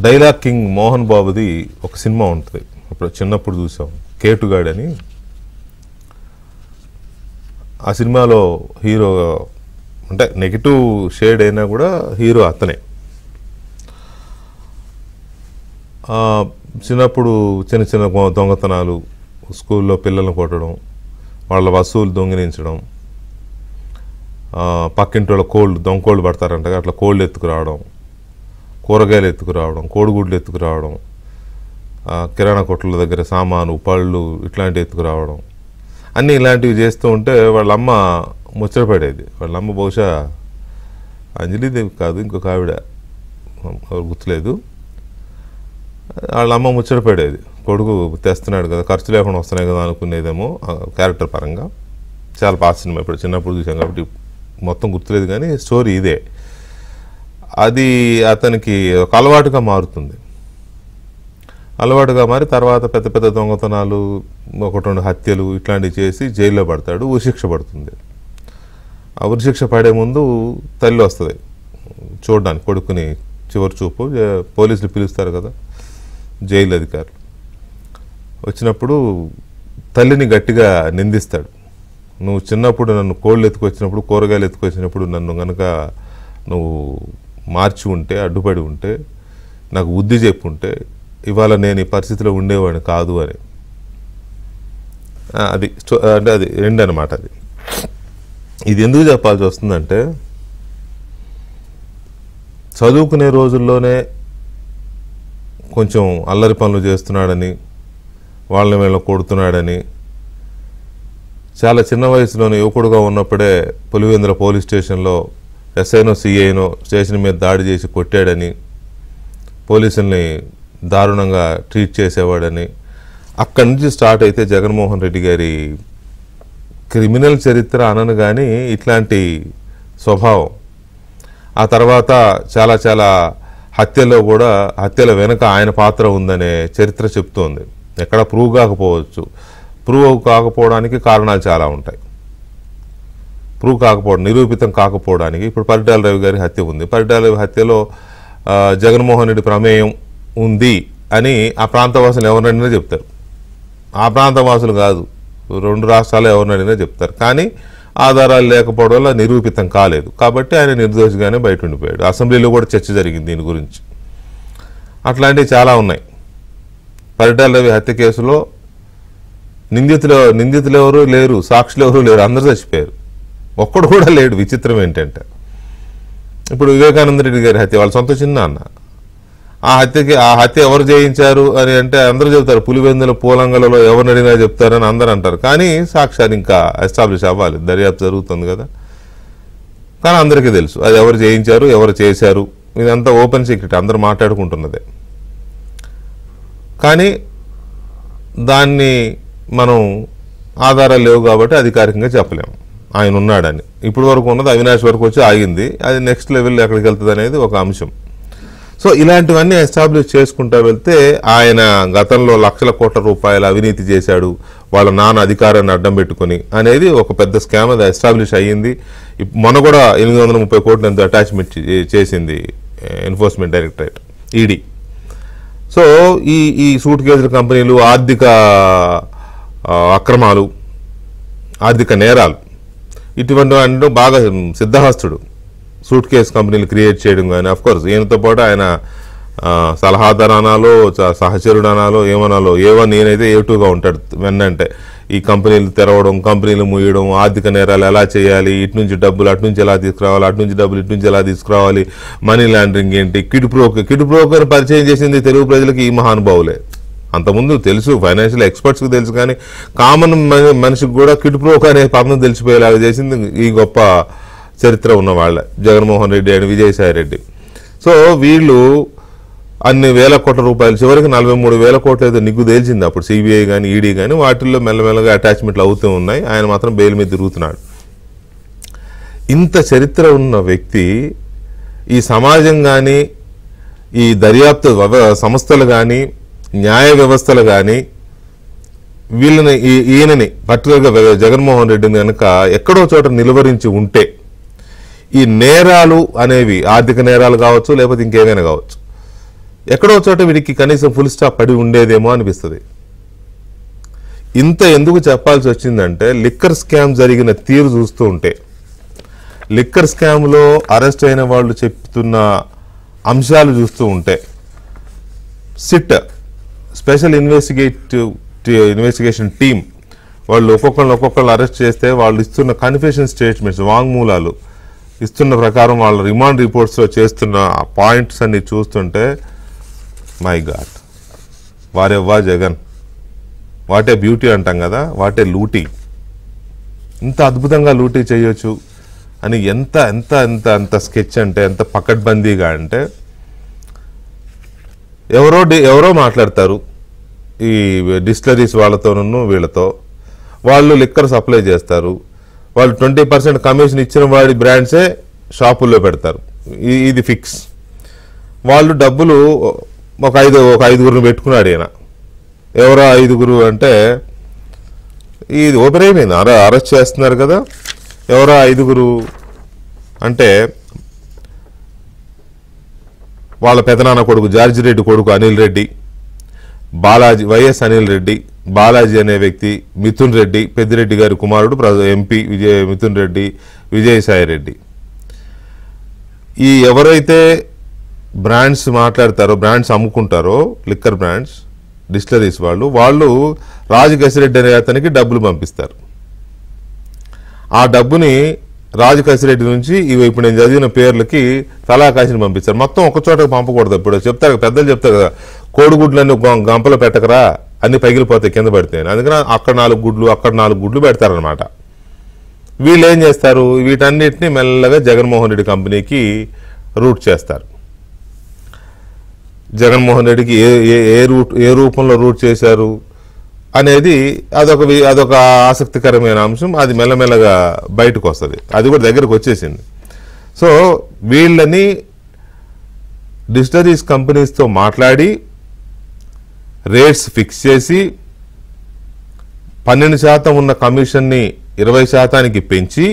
Dialogue king Mohan బాబుది ఒక cinema ఉంటుంది, ఇప్పుడు చిన్నప్పుడు చూసాం, కేటుగాడు అని. ఆ సినిమాలో హీరో అంటే నెగిటివ్ షేడ్ అయినా కూడా హీరో అతనే. చిన్నప్పుడు చిన్న చిన్న దొంగతనాలు, స్కూల్లో పిల్లలను కొట్టడం, వాళ్ళ వస్తువులు దొంగిలించడం, పక్కింటి వాళ్ళ దొంగకోళ్ళు పడతారంట అట్లా కోళ్ళు ఎత్తుకురావడం, కూరగాయలు ఎత్తుకురావడం, కోడిగుడ్లు ఎత్తుకురావడం, కిరాణా కొట్ల దగ్గర సామాను పళ్ళు ఇట్లాంటివి ఎత్తుకురావడం, అన్నీ ఇలాంటివి చేస్తూ ఉంటే వాళ్ళమ్మ ముచ్చటపడేది. వాళ్ళమ్మ బహుశా అంజలిదేవి కాదు, ఇంకొక ఆవిడ, ఎవరు గుర్తులేదు. వాళ్ళమ్మ ముచ్చటపడేది, కొడుకు తెస్తున్నాడు కదా, ఖర్చు లేకుండా వస్తున్నాయి కదా అనుకునేదేమో క్యారెక్టర్ పరంగా. చాలా పాత సినిమా, ఇప్పుడు చిన్నప్పుడు చూసాం కాబట్టి మొత్తం గుర్తులేదు, కానీ స్టోరీ ఇదే. అది అతనికి ఒక అలవాటుగా మారుతుంది. అలవాటుగా మారి తర్వాత పెద్ద పెద్ద దొంగతనాలు, ఒకటి రెండు హత్యలు ఇట్లాంటివి చేసి జైల్లో పడతాడు. ఉరిశిక్ష పడుతుంది. ఆ ఉరిశిక్ష పడే ముందు తల్లి వస్తుంది చూడడానికి, కొడుకుని చివరి చూపు. పోలీసులు పిలుస్తారు కదా జైలు అధికారులు. వచ్చినప్పుడు తల్లిని గట్టిగా నిందిస్తాడు. నువ్వు చిన్నప్పుడు నన్ను కోళ్ళు ఎత్తుకొచ్చినప్పుడు, కూరగాయలు ఎత్తుకొచ్చినప్పుడు నన్ను కనుక నువ్వు మార్చి ఉంటే, అడ్డుపడి ఉంటే, నాకు బుద్ధి చెప్పుంటే ఇవాళ నేను ఈ పరిస్థితిలో ఉండేవాడిని కాదు అని. అది అంటే అది ఎండ్ అనమాట. అది ఇది ఎందుకు చెప్పాల్సి వస్తుందంటే, చదువుకునే రోజుల్లోనే కొంచెం అల్లరి పనులు చేస్తున్నాడని, వాళ్ళని వీళ్ళని కొడుతున్నాడని, చాలా చిన్న వయసులోనే యువకుడుగా ఉన్నప్పుడే పులివెందుల పోలీస్ స్టేషన్లో ఎస్ఐనో సిఐనో స్టేషన్ మీద దాడి చేసి కొట్టాడని, పోలీసుల్ని దారుణంగా ట్రీట్ చేసేవాడని, అక్కడి నుంచి స్టార్ట్ అయితే జగన్మోహన్ రెడ్డి గారి క్రిమినల్ చరిత్ర అనను కానీ ఇట్లాంటి స్వభావం. ఆ తర్వాత చాలా చాలా హత్యల్లో కూడా, హత్యల వెనుక ఆయన పాత్ర ఉందనే చరిత్ర చెప్తోంది. ఎక్కడ ప్రూవ్ కాకపోవచ్చు. ప్రూవ్ కాకపోవడానికి కారణాలు చాలా ఉంటాయి. ప్రూవ్ కాకపోవడం, నిరూపితం కాకపోవడానికి ఇప్పుడు పరిటాల రవి గారి హత్య ఉంది. పరిటాల రవి హత్యలో జగన్మోహన్ రెడ్డి ప్రమేయం ఉంది అని ఆ ప్రాంతవాసులు ఎవరినైనా చెప్తారు. ఆ ప్రాంతవాసులు కాదు, రెండు రాష్ట్రాలు ఎవరినైనా చెప్తారు. కానీ ఆధారాలు లేకపోవడం వల్ల నిరూపితం కాలేదు. కాబట్టి ఆయన నిర్దోషిగానే బయట ఉండిపోయాడు. అసెంబ్లీలో కూడా చర్చ జరిగింది దీని గురించి. అట్లాంటివి చాలా ఉన్నాయి. పరిటాల రవి హత్య కేసులో నిందితులు ఎవరు లేరు, సాక్షులు ఎవరు లేరు, అందరూ చచ్చిపోయారు. ఒక్కడు కూడా లేడు. విచిత్రం ఏంటంటే, ఇప్పుడు వివేకానంద రెడ్డి గారి హత్య వాళ్ళ సొంత చిన్న అన్న. ఆ హత్య ఎవరు చేయించారు అని అంటే అందరూ చెబుతారు, పులివెందుల పూలంగలలో ఎవరిని అడిగినా చెప్తారని అందరూ అంటారు. కానీ సాక్ష్యాలు ఇంకా ఎస్టాబ్లిష్ అవ్వాలి, దర్యాప్తు జరుగుతుంది కదా. కానీ అందరికీ తెలుసు అది ఎవరు చేయించారు, ఎవరు చేశారు. ఇదంతా ఓపెన్ సీక్రెట్, అందరూ మాట్లాడుకుంటున్నదే. కానీ దాన్ని మనం ఆధారాలు లేవు కాబట్టి అధికారికంగా చెప్పలేము ఆయన ఉన్నాడని. ఇప్పటి వరకు ఉన్నది అవినాష్ వరకు వచ్చి ఆగింది. అది నెక్స్ట్ లెవెల్ ఎక్కడికి వెళ్తుంది అనేది ఒక అంశం. సో ఇలాంటివన్నీ ఎస్టాబ్లిష్ చేసుకుంటూ వెళ్తే ఆయన గతంలో లక్షల కోట్ల రూపాయల అవినీతి చేశాడు, వాళ్ళ నాన్న అధికారాన్ని అడ్డం పెట్టుకుని అనేది ఒక పెద్ద స్కామ్. అది ఎస్టాబ్లిష్ అయ్యింది. మొన్న కూడా 830 కోట్లు ఎంతో అటాచ్మెంట్ చేసింది ఎన్ఫోర్స్మెంట్ డైరెక్టరేట్, ఈడీ. సో ఈ సూట్ కేసుల కంపెనీలు, ఆర్థిక అక్రమాలు, ఆర్థిక నేరాలు, ఇటువంటి అంటే బాగా సిద్ధహస్తుడు. సూట్ కేసు కంపెనీలు క్రియేట్ చేయడం కానీ, అఫ్కోర్స్ ఈయనతో పాటు ఆయన సలహాదారు అనాలో, సహచరుడు అనాలో, ఏమనాలో, A1 ఈయనైతే A2గా ఉంటాడు. వెన్నంటే ఈ కంపెనీలు తెరవడం, కంపెనీలు మూయడం, ఆర్థిక నేరాలు ఎలా చేయాలి, ఇటు నుంచి డబ్బులు అటు నుంచి ఎలా తీసుకురావాలి, అటు నుంచి డబ్బులు ఇటు నుంచి ఎలా తీసుకురావాలి, మనీ లాండరింగ్ ఏంటి, కిడ్ బ్రోకర్ పరిచయం చేసింది తెలుగు ప్రజలకి ఈ మహానుభావులే. అంతకుముందు తెలుసు, ఫైనాన్షియల్ ఎక్స్పర్ట్స్కి తెలుసు, కానీ కామన్ మనిషికి కూడా కిడ్ బ్రోకర్ అనే పదం తెలిసిపోయేలాగా చేసింది ఈ గొప్ప చరిత్ర ఉన్న వాళ్ళ జగన్మోహన్ రెడ్డి అండ్ విజయసాయి రెడ్డి. సో వీళ్ళు అన్ని వేల కోట్ల రూపాయలు, చివరికి 43,000 కోట్లు ఏదో నిగ్గు తేల్చింది అప్పుడు సిబిఐ కానీ ఈడీ కానీ. వాటిల్లో మెల్లమెల్లగా అటాచ్మెంట్లు అవుతూ ఉన్నాయి. ఆయన మాత్రం బెయిల్ మీద తిరుగుతున్నాడు. ఇంత చరిత్ర ఉన్న వ్యక్తి ఈ సమాజం కానీ, ఈ దర్యాప్తు సంస్థలు కానీ, న్యాయ వ్యవస్థలు కానీ వీళ్ళని, ఈయనని పర్టికులర్గా జగన్మోహన్ రెడ్డిని కనుక ఎక్కడో చోట నిలువరించి ఉంటే, ఈ నేరాలు అనేవి ఆర్థిక నేరాలు కావచ్చు, లేకపోతే ఇంకేమైనా కావచ్చు, ఎక్కడో చోట వీడికి కనీసం ఫుల్ స్టాప్ పడి ఉండేదేమో అనిపిస్తుంది. ఇంత ఎందుకు చెప్పాల్సి వచ్చిందంటే లిక్కర్ స్కామ్ జరిగిన తీరు చూస్తూ ఉంటే, లిక్కర్ స్కామ్లో అరెస్ట్ అయిన వాళ్ళు చెప్తున్న అంశాలు చూస్తూ ఉంటే, సిట్ స్పెషల్ ఇన్వెస్టిగేషన్ టీమ్ వాళ్ళు ఒక్కొక్కళ్ళు అరెస్ట్ చేస్తే వాళ్ళు ఇస్తున్న కన్ఫెషన్ స్టేట్మెంట్స్, వాంగ్మూలాలు ఇస్తున్న ప్రకారం వాళ్ళ రిమాండ్ రిపోర్ట్స్లో చేస్తున్న పాయింట్స్ అన్ని చూస్తుంటే మై గాడ్, వారెవ్వా జగన్, వాటే బ్యూటీ అంటాం కదా, వాటే లూటీ, ఇంత అద్భుతంగా లూటీ చేయొచ్చు అని ఎంత ఎంత ఎంత ఎంత స్కెచ్ అంటే ఎంత పకడ్బందీగా అంటే, ఎవరో మాట్లాడతారు ఈ డిస్టిలరీస్ వాళ్ళతోనూ వీళ్ళతో, వాళ్ళు లిక్కర్ సప్లై చేస్తారు, వాళ్ళు 20% కమిషన్ ఇచ్చిన వాడి బ్రాండ్సే షాపుల్లో పెడతారు, ఇది ఫిక్స్. వాళ్ళు డబ్బులు ఒక ఐదుగురిని పెట్టుకున్నాడు ఈయన. ఎవరో 5 అంటే ఇది ఓపెన్ అయిపోయింది, అరెస్ట్ చేస్తున్నారు కదా. ఎవరో 5 అంటే వాళ్ళ పెదనాన్న కొడుకు జార్జి రెడ్డి కొడుకు అనిల్ రెడ్డి, బాలాజీ వైఎస్ అనిల్ రెడ్డి, బాలాజీ అనే వ్యక్తి, మిథున్ రెడ్డి పెద్దిరెడ్డి గారి కుమారుడు ఎంపీ మిథున్ రెడ్డి, విజయసాయి రెడ్డి. ఈ ఎవరైతే బ్రాండ్స్ మాట్లాడతారో, బ్రాండ్స్ అమ్ముకుంటారో, లిక్కర్ బ్రాండ్స్ డిస్టిలరీస్ వాళ్ళు రాజు కసిరెడ్డి అనే అతనికి డబ్బులు పంపిస్తారు. ఆ డబ్బుని రాజు కసిరెడ్డి నుంచి ఇప్పుడు నేను చదివిన పేర్లకి తలాకాశిని పంపిస్తారు. మొత్తం ఒక చోటకి పంపకూడదు. ఇప్పుడు చెప్తారు, పెద్దలు చెప్తారు కదా, కోడిగుడ్లన్నీ గంపలో పెట్టకరా, అన్ని పగిలిపోతాయి కింద పడితే. అందుకని అక్కడ 4 గుడ్లు అక్కడ 4 గుడ్లు పెడతారనమాట. వీళ్ళు ఏం చేస్తారు, వీటన్నిటిని మెల్లగా జగన్మోహన్ రెడ్డి కంపెనీకి రూట్ చేస్తారు. జగన్మోహన్ రెడ్డికి ఏ రూపంలో రూట్ చేశారు అనేది అదొక ఆసక్తికరమైన అంశం. అది మెల్లమెల్లగా బయటకు వస్తుంది, అది కూడా దగ్గరకు వచ్చేసింది. సో వీళ్ళని డిస్టిలరీస్ కంపెనీస్తో మాట్లాడి రేట్స్ ఫిక్స్ చేసి 12% ఉన్న కమిషన్ని 20%కి పెంచి,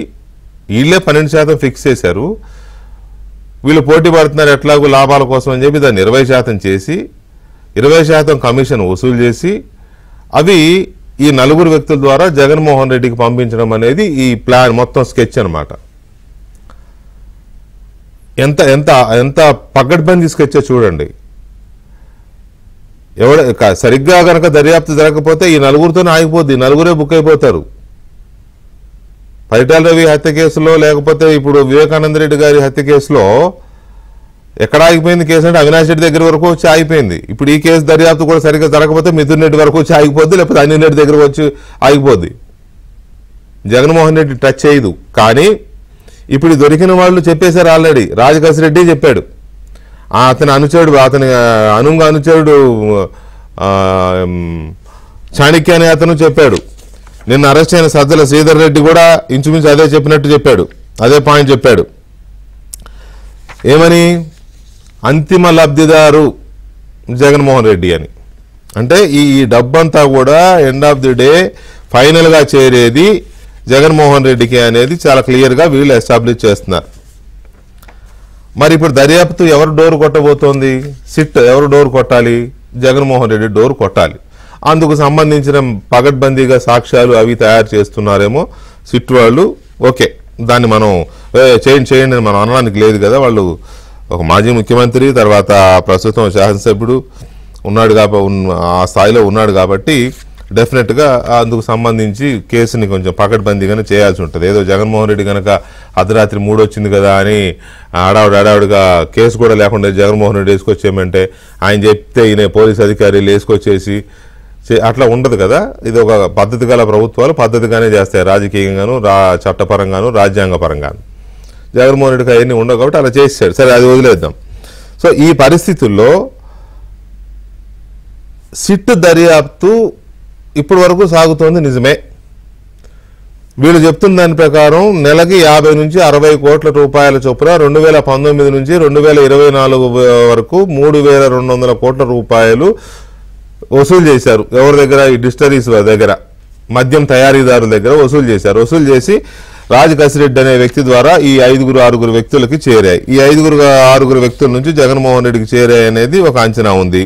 వీళ్ళే 12% ఫిక్స్ చేశారు. వీళ్ళు పోటీ పడుతున్నారు ఎట్లాగో లాభాల కోసం అని చెప్పి దాన్ని 20% చేసి 20% కమిషన్ వసూలు చేసి అవి ఈ 4 వ్యక్తుల ద్వారా జగన్మోహన్ రెడ్డికి పంపించడం అనేది ఈ ప్లాన్ మొత్తం స్కెచ్ అనమాట. ఎంత ఎంత ఎంత పకడ్బందీ స్కెచ్ చూడండి. సరిగ్గా కనుక దర్యాప్తు జరగకపోతే ఈ 4తోనే ఆగిపోద్ది, 4 బుక్ అయిపోతారు. పరిటాల రవి హత్య కేసులో, లేకపోతే ఇప్పుడు వివేకానంద రెడ్డి గారి హత్య కేసులో ఎక్కడ ఆగిపోయింది కేసు అంటే అవినాష్ రెడ్డి దగ్గర వరకు వచ్చి ఆగిపోయింది. ఇప్పుడు ఈ కేసు దర్యాప్తు కూడా సరిగ్గా జరగకపోతే మిథున్ రెడ్డి వరకు వచ్చి ఆగిపోద్ది, లేకపోతే అనిల్ రెడ్డి దగ్గరకు వచ్చి ఆగిపోద్ది. జగన్మోహన్ రెడ్డి టచ్ చేయదు. కానీ ఇప్పుడు దొరికిన వాళ్ళు చెప్పేశారు ఆల్రెడీ. రాజకాశి రెడ్డి చెప్పాడు, అతని అనుచరుడు చాణక్య అనే అతను చెప్పాడు. నిన్న అరెస్ట్ అయిన సజ్జల శ్రీధర్ రెడ్డి కూడా ఇంచుమించు అదే చెప్పినట్టు చెప్పాడు, అదే పాయింట్ చెప్పాడు. ఏమని, అంతిమ లబ్ధిదారు జగన్మోహన్ రెడ్డి అని. అంటే ఈ డబ్బంతా కూడా ఎండ్ ఆఫ్ ది డే ఫైనల్గా చేరేది జగన్మోహన్ రెడ్డికి అనేది చాలా క్లియర్గా వీళ్ళు ఎస్టాబ్లిష్ చేస్తున్నారు. మరి ఇప్పుడు దర్యాప్తు ఎవరు డోర్ కొట్టబోతోంది? సిట్ ఎవరు డోర్ కొట్టాలి? జగన్మోహన్ రెడ్డి డోర్ కొట్టాలి. అందుకు సంబంధించిన పగడ్బందీగా సాక్ష్యాలు అవి తయారు చేస్తున్నారేమో సిట్ వాళ్ళు. ఓకే, దాన్ని మనం చేయండి అని మనం అనడానికి లేదు కదా. వాళ్ళు ఒక మాజీ ముఖ్యమంత్రి, తర్వాత ప్రస్తుతం శాసనసభ్యుడు ఉన్నాడు ఆ స్థాయిలో ఉన్నాడు కాబట్టి డెఫినెట్గా అందుకు సంబంధించి కేసుని కొంచెం పకడ్బందీగానే చేయాల్సి ఉంటుంది. ఏదో జగన్మోహన్ రెడ్డి కనుక అర్ధరాత్రి 3 వచ్చింది కదా అని హడావుడిగా కేసు కూడా లేకుండా జగన్మోహన్ రెడ్డి వేసుకొచ్చేయమంటే, ఆయన చెప్తే ఈయన పోలీస్ అధికారులు వేసుకొచ్చేసి అట్లా ఉండదు కదా. ఇది ఒక పద్ధతి గల ప్రభుత్వాలు పద్ధతిగానే చేస్తాయి, రాజకీయంగాను, చట్టపరంగాను, రాజ్యాంగ పరంగాను. జగన్మోహన్ రెడ్డికి అవన్నీ ఉండవు కాబట్టి అలా చేశాడు. సరే, అది వదిలేద్దాం. సో ఈ పరిస్థితుల్లో సిట్ దర్యాప్తు ఇప్పటి వరకు సాగుతోంది నిజమే. వీళ్ళు చెప్తున్న దాని ప్రకారం నెలకి 50 నుంచి 60 కోట్ల రూపాయల చొప్పున 2019 నుంచి 2024 వరకు 3200 కోట్ల రూపాయలు వసూలు చేశారు. ఎవరి దగ్గర? ఈ డిస్టిలరీస్ దగ్గర, మద్యం తయారీదారుల దగ్గర వసూలు చేశారు. వసూలు చేసి రాజ్ కసిరెడ్డి అనే వ్యక్తి ద్వారా ఈ 5-6 వ్యక్తులకి చేరాయి. ఈ 5-6 వ్యక్తుల నుంచి జగన్మోహన్ రెడ్డికి చేరాయి అనేది ఒక అంచనా ఉంది.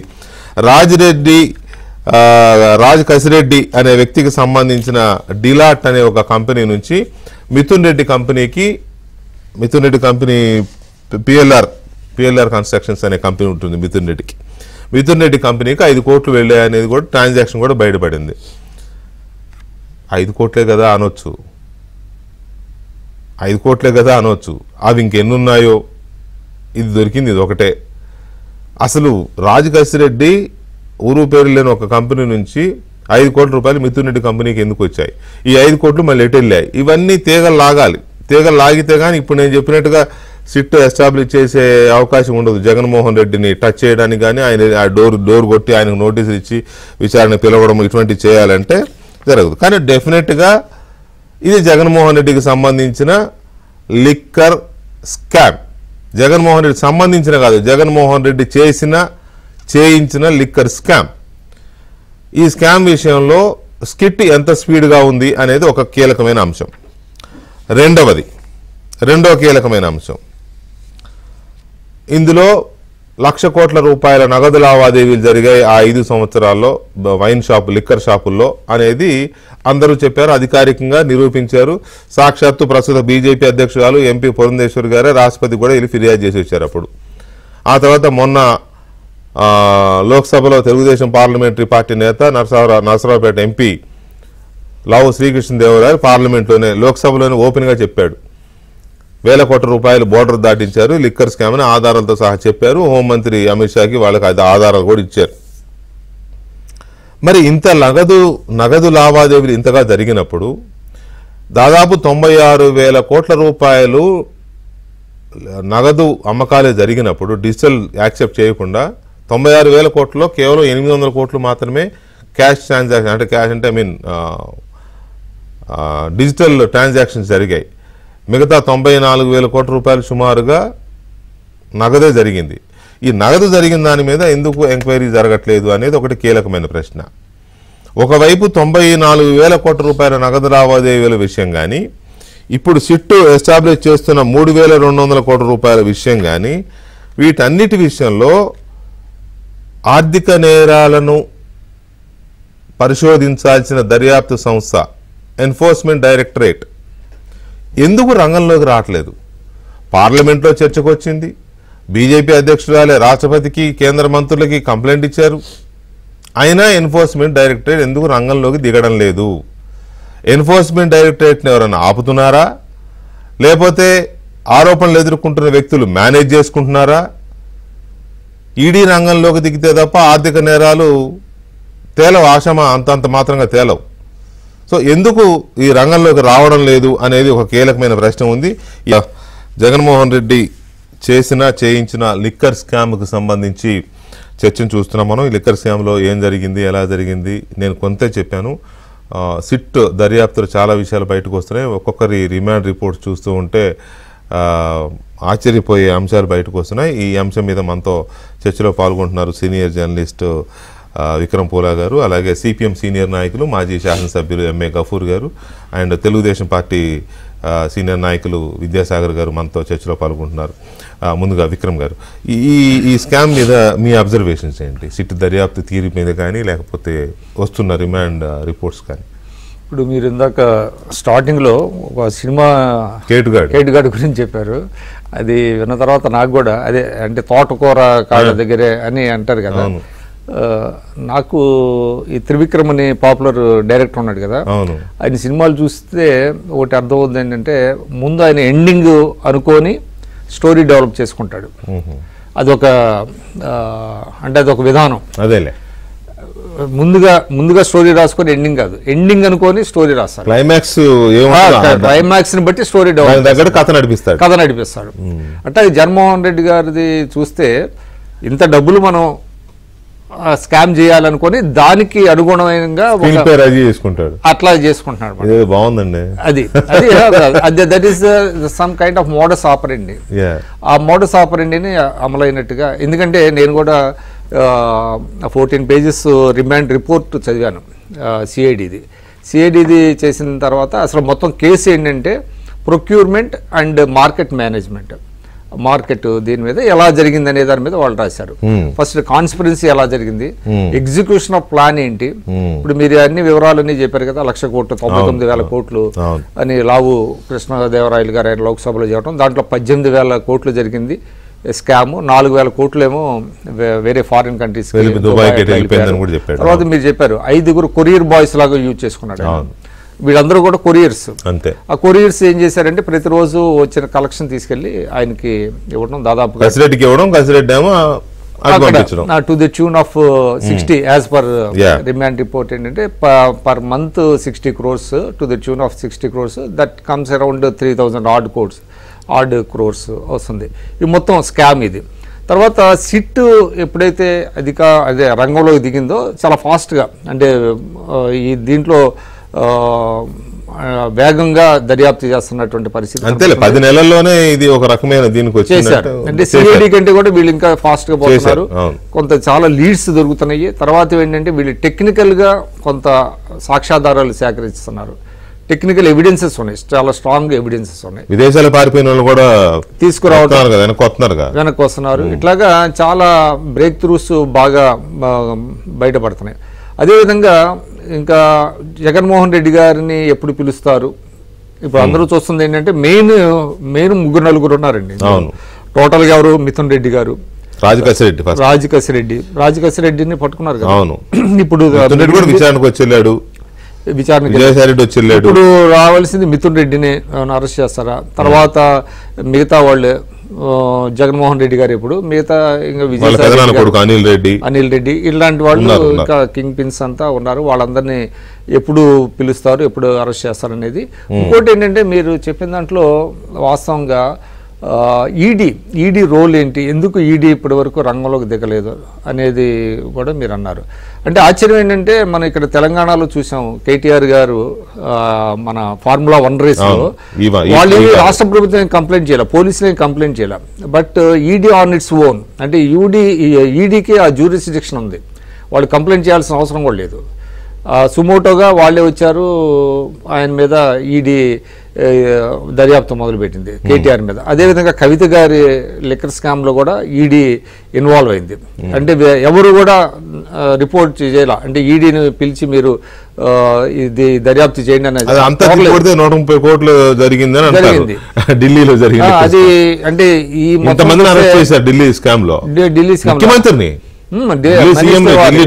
రాజ్ కసిరెడ్డి అనే వ్యక్తికి సంబంధించిన డిలాట్ అనే ఒక కంపెనీ నుంచి Mithun Reddy company PLR constructions అనే కంపెనీ ఉంటుంది మిథున్ రెడ్డి కంపెనీకి 5 కోట్లు వెళ్ళాయి అనేది కూడా ట్రాన్సాక్షన్ కూడా బయటపడింది. 5 కోట్లే కదా అనొచ్చు, 5 కోట్లే కదా అనొచ్చు. అవి ఇంకెన్ని ఉన్నాయో, ఇది దొరికింది, ఇది ఒకటే. అసలు రాజ్ కసిరెడ్డి ఊరు పేరు లేని ఒక కంపెనీ నుంచి 5 కోట్ల రూపాయలు మిథున్ రెడ్డి కంపెనీకి ఎందుకు వచ్చాయి? ఈ 5 కోట్లు మళ్ళీ ఎటు వెళ్ళాయి? ఇవన్నీ తీగలు లాగితే కానీ ఇప్పుడు నేను చెప్పినట్టుగా సిట్ ఎస్టాబ్లిష్ చేసే అవకాశం ఉండదు. జగన్మోహన్ రెడ్డిని టచ్ చేయడానికి కానీ, ఆయన డోర్ కొట్టి ఆయనకు నోటీసులు ఇచ్చి విచారణ పిలవడం ఇటువంటివి చేయాలంటే జరగదు. కానీ డెఫినెట్గా ఇది జగన్మోహన్ రెడ్డికి సంబంధించిన లిక్కర్ స్కామ్. జగన్మోహన్ రెడ్డి సంబంధించిన కాదు, జగన్మోహన్ రెడ్డి చేయించిన లిక్కర్ స్కామ్. ఈ స్కామ్ విషయంలో స్కిట్ ఎంత స్పీడ్గా ఉంది అనేది ఒక కీలకమైన అంశం. రెండో కీలకమైన అంశం, ఇందులో 1,00,000 కోట్ల రూపాయల నగదు లావాదేవీలు జరిగాయి ఆ 5 సంవత్సరాల్లో లిక్కర్ షాపుల్లో అనేది అందరూ చెప్పారు, అధికారికంగా నిరూపించారు. సాక్షాత్తు ప్రస్తుత బీజేపీ అధ్యక్షురాలు ఎంపీ పురంధేశ్వరి గారే రాష్ట్రపతి కూడా వెళ్ళి ఫిర్యాదు చేసి వచ్చారు అప్పుడు. ఆ తర్వాత మొన్న లోక్సభలో తెలుగుదేశం పార్లమెంటరీ పార్టీ నేత నరసరావుపేట ఎంపీ లావు శ్రీకృష్ణదేవరాయలు పార్లమెంట్లోనే లోక్సభలోనే ఓపెన్గా చెప్పాడు, 1,000 కోట్ల రూపాయలు బోర్డర్ దాటించారు లిక్కర్ స్కామ్ అని ఆధారాలతో సహా చెప్పారు. హోంమంత్రి అమిత్ షాకి వాళ్ళకి ఆధారాలు కూడా ఇచ్చారు. మరి ఇంత నగదు లావాదేవీలు ఇంతగా జరిగినప్పుడు దాదాపు 96,000 కోట్ల రూపాయలు నగదు అమ్మకాలే జరిగినప్పుడు డిజిటల్ యాక్సెప్ట్ చేయకుండా 96,000 కోట్లలో కేవలం 800 కోట్లు మాత్రమే క్యాష్ ట్రాన్సాక్షన్, అంటే క్యాష్ అంటే డిజిటల్ ట్రాన్సాక్షన్స్ జరిగాయి. మిగతా 94,000 కోట్ల రూపాయలు సుమారుగా నగదే జరిగింది. ఈ నగదు జరిగిన దాని మీద ఎందుకు ఎంక్వైరీ జరగట్లేదు అనేది ఒకటి కీలకమైన ప్రశ్న. ఒకవైపు 94,000 కోట్ల రూపాయల నగదు లావాదేవీల విషయం కానీ, ఇప్పుడు సిట్ ఎస్టాబ్లిష్ చేస్తున్న 3,200 కోట్ల రూపాయల విషయం కానీ, వీటన్నిటి విషయంలో ఆర్థిక నేరాలను పరిశోధించాల్సిన దర్యాప్తు సంస్థ ఎన్ఫోర్స్మెంట్ డైరెక్టరేట్ ఎందుకు రంగంలోకి రావట్లేదు? పార్లమెంట్లో చర్చకు వచ్చింది, బీజేపీ అధ్యక్షురాలే రాష్ట్రపతికి కేంద్ర మంత్రులకి కంప్లైంట్ ఇచ్చారు. అయినా ఎన్ఫోర్స్మెంట్ డైరెక్టరేట్ ఎందుకు రంగంలోకి దిగడం లేదు? ఎన్ఫోర్స్మెంట్ డైరెక్టరేట్ని ఎవరైనా ఆపుతున్నారా, లేకపోతే ఆరోపణలు ఎదుర్కొంటున్న వ్యక్తులు మేనేజ్ చేసుకుంటున్నారా? ఈడీ రంగంలోకి దిగితే తప్ప ఆర్థిక నేరాలు తేలవు, ఆశమ అంతంత మాత్రంగా తేలవు. సో ఎందుకు ఈ రంగంలోకి రావడం లేదు అనేది ఒక కీలకమైన ప్రశ్న ఉంది. జగన్మోహన్ రెడ్డి చేయించిన లిక్కర్ స్కామ్కు సంబంధించి చర్చను చూస్తున్నాం మనం. ఈ లిక్కర్ స్కామ్లో ఏం జరిగింది, ఎలా జరిగింది, నేను కొంతే చెప్పాను. సిట్ దర్యాప్తులు చాలా విషయాలు బయటకు వస్తున్నాయి. ఒక్కొక్కరి రిమాండ్ రిపోర్ట్స్ చూస్తూ ఉంటే ఆశ్చర్యపోయే అంశాలు బయటకు వస్తున్నాయి. ఈ అంశం మీద మనతో చర్చలో పాల్గొంటున్నారు సీనియర్ జర్నలిస్ట్ విక్రమ్ పూలా గారు, అలాగే సిపిఎం సీనియర్ నాయకులు మాజీ శాసనసభ్యులు ఎంఏ గఫూర్ గారు, అండ్ తెలుగుదేశం పార్టీ సీనియర్ నాయకులు విద్యాసాగర్ గారు మనతో చర్చలో పాల్గొంటున్నారు. ముందుగా విక్రమ్ గారు, ఈ స్కామ్ మీద మీ అబ్జర్వేషన్స్ ఏంటి? సిట్ దర్యాప్తు తీరు మీద కానీ, లేకపోతే వస్తున్న రిమాండ్ రిపోర్ట్స్ కానీ? ఇప్పుడు మీరు ఇందాక స్టార్టింగ్లో ఒక సినిమా కేటుగాడు గురించి చెప్పారు. అది విన్న తర్వాత నాకు కూడా అదే, అంటే తోటకూర కాళ్ళ దగ్గరే అని అంటారు కదా. నాకు ఈ త్రివిక్రమ్ అని పాపులర్ డైరెక్టర్ ఉన్నాడు కదా, ఆయన సినిమాలు చూస్తే ఒకటి అర్థమవుతుంది ఏంటంటే, ముందు ఆయన ఎండింగ్ అనుకొని స్టోరీ డెవలప్ చేసుకుంటాడు. అదొక విధానం. అదేలే, ముందుగా స్టోరీ రాసుకొని ఎండింగ్ కాదు, ఎండింగ్ అనుకొని స్టోరీ రాస్తారు. క్లైమాక్స్ ని బట్టి స్టోరీ డెవలప్ కథ నడిపిస్తాడు. అంటే జగన్మోహన్ రెడ్డి గారిది చూస్తే ఇంత డబ్బులు మనం స్కామ్ చేయాలనుకొని దానికి అనుగుణంగా అట్లా చేసుకుంటున్నాడు. బాగుందండి. That is some kind of modus ఆపరెండి. ఆ మోడస్ ఆపరెండిని అమలైనట్టుగా, ఎందుకంటే నేను కూడా 14 పేజెస్ రిమాండ్ రిపోర్ట్ చదివాను సిఐడిది చేసిన తర్వాత. అసలు మొత్తం కేసు ఏంటంటే, procurement and market management, market దీని మీద ఎలా జరిగింది అనే దాని మీద వాళ్ళు రాశారు. ఫస్ట్ కాన్స్పిరెన్సీ ఎలా జరిగింది, ఎగ్జిక్యూషన్ ఆఫ్ ప్లాన్ ఏంటి. ఇప్పుడు మీరు అన్ని వివరాలన్నీ చెప్పారు కదా, 1,00,000 కోట్లు 99,000 కోట్లు అని లావు కృష్ణదేవరాయలు గారు ఆయన లోక్సభలో చెప్పడం, దాంట్లో 18,000 కోట్లు జరిగింది స్కామ్, 4,000 కోట్లు ఏమో వేరే ఫారిన్ కంట్రీస్. తర్వాత మీరు చెప్పారు 5 కొరియర్ బాయ్స్ లాగా యూజ్ చేసుకున్నాడు. వీళ్ళందరూ కూడా కొరియర్స్. అంతే. ఆ కొరియర్స్ ఏం చేశారంటే ప్రతిరోజు వచ్చిన కలెక్షన్ తీసుకెళ్లి ఆయనకి ఇవ్వడం, దాదాపు to the tune of 60 as per remand report ఏంటంటే per month 60 crores to the tune of 60 crores. That comes around 3,000 crores వస్తుంది. ఇది మొత్తం స్కామ్ ఇది. తర్వాత సిట్ ఎప్పుడైతే అదే రంగంలోకి దిగిందో చాలా ఫాస్ట్గా, అంటే ఈ దీంట్లో వేగంగా దర్యాప్తు చేస్తున్నటువంటి పరిస్థితి. అంతే 10 నెలల్లోనే ఇది ఒక రకమైన దీనికి వచ్చేసారు. అంటే సిఐడి కంటే కూడా వీళ్ళు ఇంకా ఫాస్ట్ గా పోతున్నారు. కొంత చాలా లీడ్స్ దొరుకుతున్నాయి. తర్వాత ఏంటంటే వీళ్ళు టెక్నికల్ గా కొంత సాక్ష్యాధారాలు సేకరిస్తున్నారు. టెక్నికల్ ఎవిడెన్సెస్ ఉన్నాయి, చాలా స్ట్రాంగ్ ఎవిడెన్సెస్ ఉన్నాయి. విదేశాలు పారిపోయిన వాళ్ళు కూడా తీసుకురావడం వెనక్కి వస్తున్నారు. ఇట్లాగా చాలా బ్రేక్ త్రూస్ బాగా బయటపడుతున్నాయి. అదేవిధంగా ఇంకా జగన్మోహన్ రెడ్డి గారిని ఎప్పుడు పిలుస్తారు, ఇప్పుడు అందరూ చూస్తుంది ఏంటంటే మెయిన్ 3-4 ఉన్నారండి టోటల్ గా. ఎవరు? మిథున్ రెడ్డి గారు, రాజకసిరెడ్డిని పట్టుకున్నారు కదా. ఇప్పుడు విచారణకు ఇప్పుడు రావాల్సింది మిథున్ రెడ్డిని అరెస్ట్ చేస్తారా? తర్వాత మిగతా వాళ్ళు జగన్మోహన్ రెడ్డి గారు, ఇప్పుడు మిగతా ఇంకా అనిల్ రెడ్డి ఇలాంటి వాళ్ళు ఇంకా కింగ్ పిన్స్ అంతా ఉన్నారు. వాళ్ళందరినీ ఎప్పుడు పిలుస్తారు, ఎప్పుడు అరెస్ట్ చేస్తారు అనేది. ఇంకోటి ఏంటంటే మీరు చెప్పిన దాంట్లో వాస్తవంగా ఈడీ రోల్ ఏంటి, ఎందుకు ఈడీ ఇప్పటి వరకు రంగంలోకి దిగలేదు అనేది కూడా మీరు అన్నారు. అంటే ఆశ్చర్యం ఏంటంటే మనం ఇక్కడ తెలంగాణలో చూసాం, కేటీఆర్ గారు మన ఫార్ములా 1 రేస్లో వాళ్ళు రాష్ట్ర ప్రభుత్వం కంప్లైంట్ చేయాలి, పోలీసులు కంప్లైంట్ చేయాలి. But ED on its own, అంటే ఈడీకి ఆ జ్యూరిస్డిక్షన్ ఉంది, వాళ్ళు కంప్లైంట్ చేయాల్సిన అవసరం కూడా లేదు. సుమోటోగా వాళ్ళే వచ్చారు, ఆయన మీద ఈడీ దర్యాప్తు మొదలుపెట్టింది కేటీఆర్ మీద. అదేవిధంగా కవిత గారి లిక్కర్ స్కామ్లో కూడా ఈడీ ఇన్వాల్వ్ అయింది. అంటే ఎవరు కూడా రిపోర్ట్ చేయాల, అంటే ఈడీని పిలిచి మీరు ఇది దర్యాప్తు చేయండి అనేది. 130 కోట్లు జరిగింది ఢిల్లీలో జరిగింది. అది అంటే ఈ ఢిల్లీ స్కామ్ ముఖ్యమంత్రిని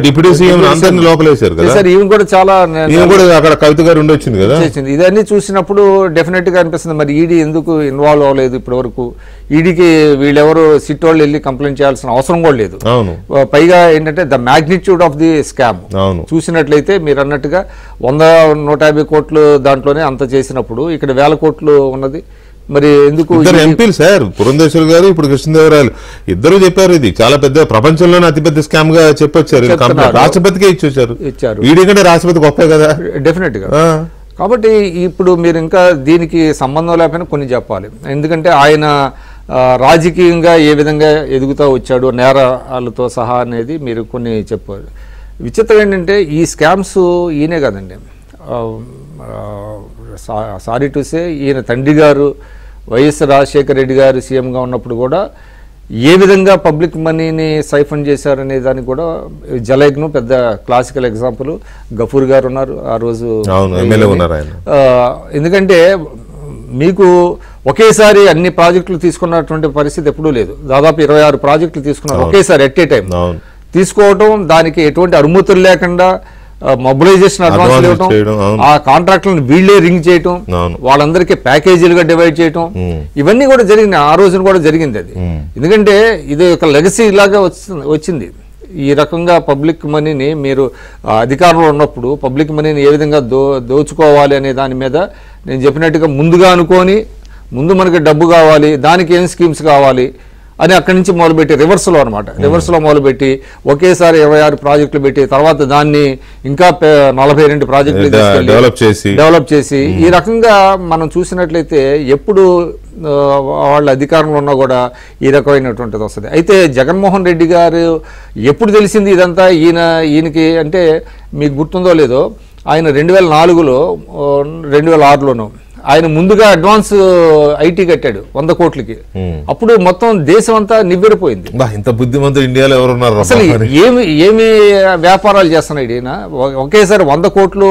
డిప్యూటీ సీఎం అందరినీ లోపలేశారు కదా. ఈవెన్ కూడా చాలా అక్కడ కవిత గారు ఉండొచ్చింది కదా. ఇదన్నీ చూసినప్పుడు డెఫినెట్ గా అనిపిస్తుంది, మరి ఈడీ ఎందుకు ఇన్వాల్వ్ అవ్వలేదు ఇప్పటి వరకు. ఈడీకి వీళ్ళెవరు సిట్ వాళ్ళు వెళ్ళి కంప్లైంట్ చేయాల్సిన అవసరం కూడా లేదు. పైగా ఏంటంటే the magnitude of the scam చూసినట్లయితే మీరు అన్నట్టుగా 100-150 కోట్లు దాంట్లోనే అంత చేసినప్పుడు ఇక్కడ 1000 కోట్లు ఉన్నది. మరి ఎందుకు ఎంపీలు సార్, పురంధేశ్వర్ గారు, ఇప్పుడు కృష్ణదేవరాయలు ఇద్దరు చెప్పారు ఇది చాలా పెద్ద, ప్రపంచంలోనే అతిపెద్ద స్కామ్ గా చెప్పొచ్చారు. రాష్ట్రపతికే ఇచ్చారు. ఈడీ కంటే రాష్ట్రపతి గొప్పే కదా డెఫినెట్ గా. కాబట్టి ఇప్పుడు మీరు ఇంకా దీనికి సంబంధం లేకపోయినా కొన్ని చెప్పాలి. ఎందుకంటే ఆయన రాజకీయంగా ఏ విధంగా ఎదుగుతూ వచ్చాడు నేరాలతో సహా అనేది మీరు కొన్ని చెప్పారు. విచిత్రం ఏంటంటే ఈ స్కామ్స్ ఈయనే కాదండి, సారీ టు సే ఈయన తండ్రి గారు వైఎస్ రాజశేఖర రెడ్డి గారు సీఎంగా ఉన్నప్పుడు కూడా ఏ విధంగా పబ్లిక్ మనీని సైఫన్ చేశారనే దానికి కూడా జలైగ్ను పెద్ద క్లాసికల్ ఎగ్జాంపుల్. గఫూర్ గారు ఉన్నారు ఆ రోజు. ఎందుకంటే మీకు ఒకేసారి అన్ని ప్రాజెక్టులు తీసుకున్నటువంటి పరిస్థితి ఎప్పుడూ లేదు. దాదాపు 26 ప్రాజెక్టులు తీసుకున్నారు ఒకేసారి ఎట్ ఏ టైం. తీసుకోవటం, దానికి ఎటువంటి అనుమతులు లేకుండా మొబిలైజేషన్ అడ్వాన్స్ ఇవ్వటం, ఆ కాంట్రాక్టులను వీళ్లే రింగ్ చేయటం, వాళ్ళందరికీ ప్యాకేజీలుగా డివైడ్ చేయటం, ఇవన్నీ కూడా జరిగింది. ఆ రోజున కూడా జరిగింది అది. ఎందుకంటే ఇది ఒక లెగసీ లాగా వచ్చింది. ఈ రకంగా పబ్లిక్ మనీని మీరు అధికారంలో ఉన్నప్పుడు పబ్లిక్ మనీని ఏ విధంగా దోచుకోవాలి అనే దాని మీద నేను చెప్పినట్టుగా ముందుగా అనుకొని, ముందు మనకి డబ్బు కావాలి, దానికి ఏం స్కీమ్స్ కావాలి అని అక్కడి నుంచి మొదలుపెట్టి రివర్స్లో అనమాట, రివర్స్లో మొదలుపెట్టి ఒకేసారి 26 ప్రాజెక్టులు పెట్టి తర్వాత దాన్ని ఇంకా 42 ప్రాజెక్టులు డెవలప్ చేసి ఈ రకంగా మనం చూసినట్లయితే ఎప్పుడు వాళ్ళ అధికారంలో ఉన్నా కూడా ఈ రకమైనటువంటిది వస్తుంది. అయితే జగన్మోహన్ రెడ్డి గారు ఎప్పుడు తెలిసింది ఇదంతా ఈయనకి అంటే మీకు గుర్తుందో లేదో, ఆయన 2004లో 2006లోనూ ఆయన ముందుగా అడ్వాన్స్ ఐటీ కట్టాడు 100 కోట్లకి. అప్పుడు మొత్తం దేశం అంతా నివ్వెరపోయింది. ఇంత బుద్ధిమంతులు ఇండియాలో ఎవరున్నారు? అసలు ఏమి వ్యాపారాలు చేస్తున్నాడు ఈయన? ఒకేసారి 100 కోట్లు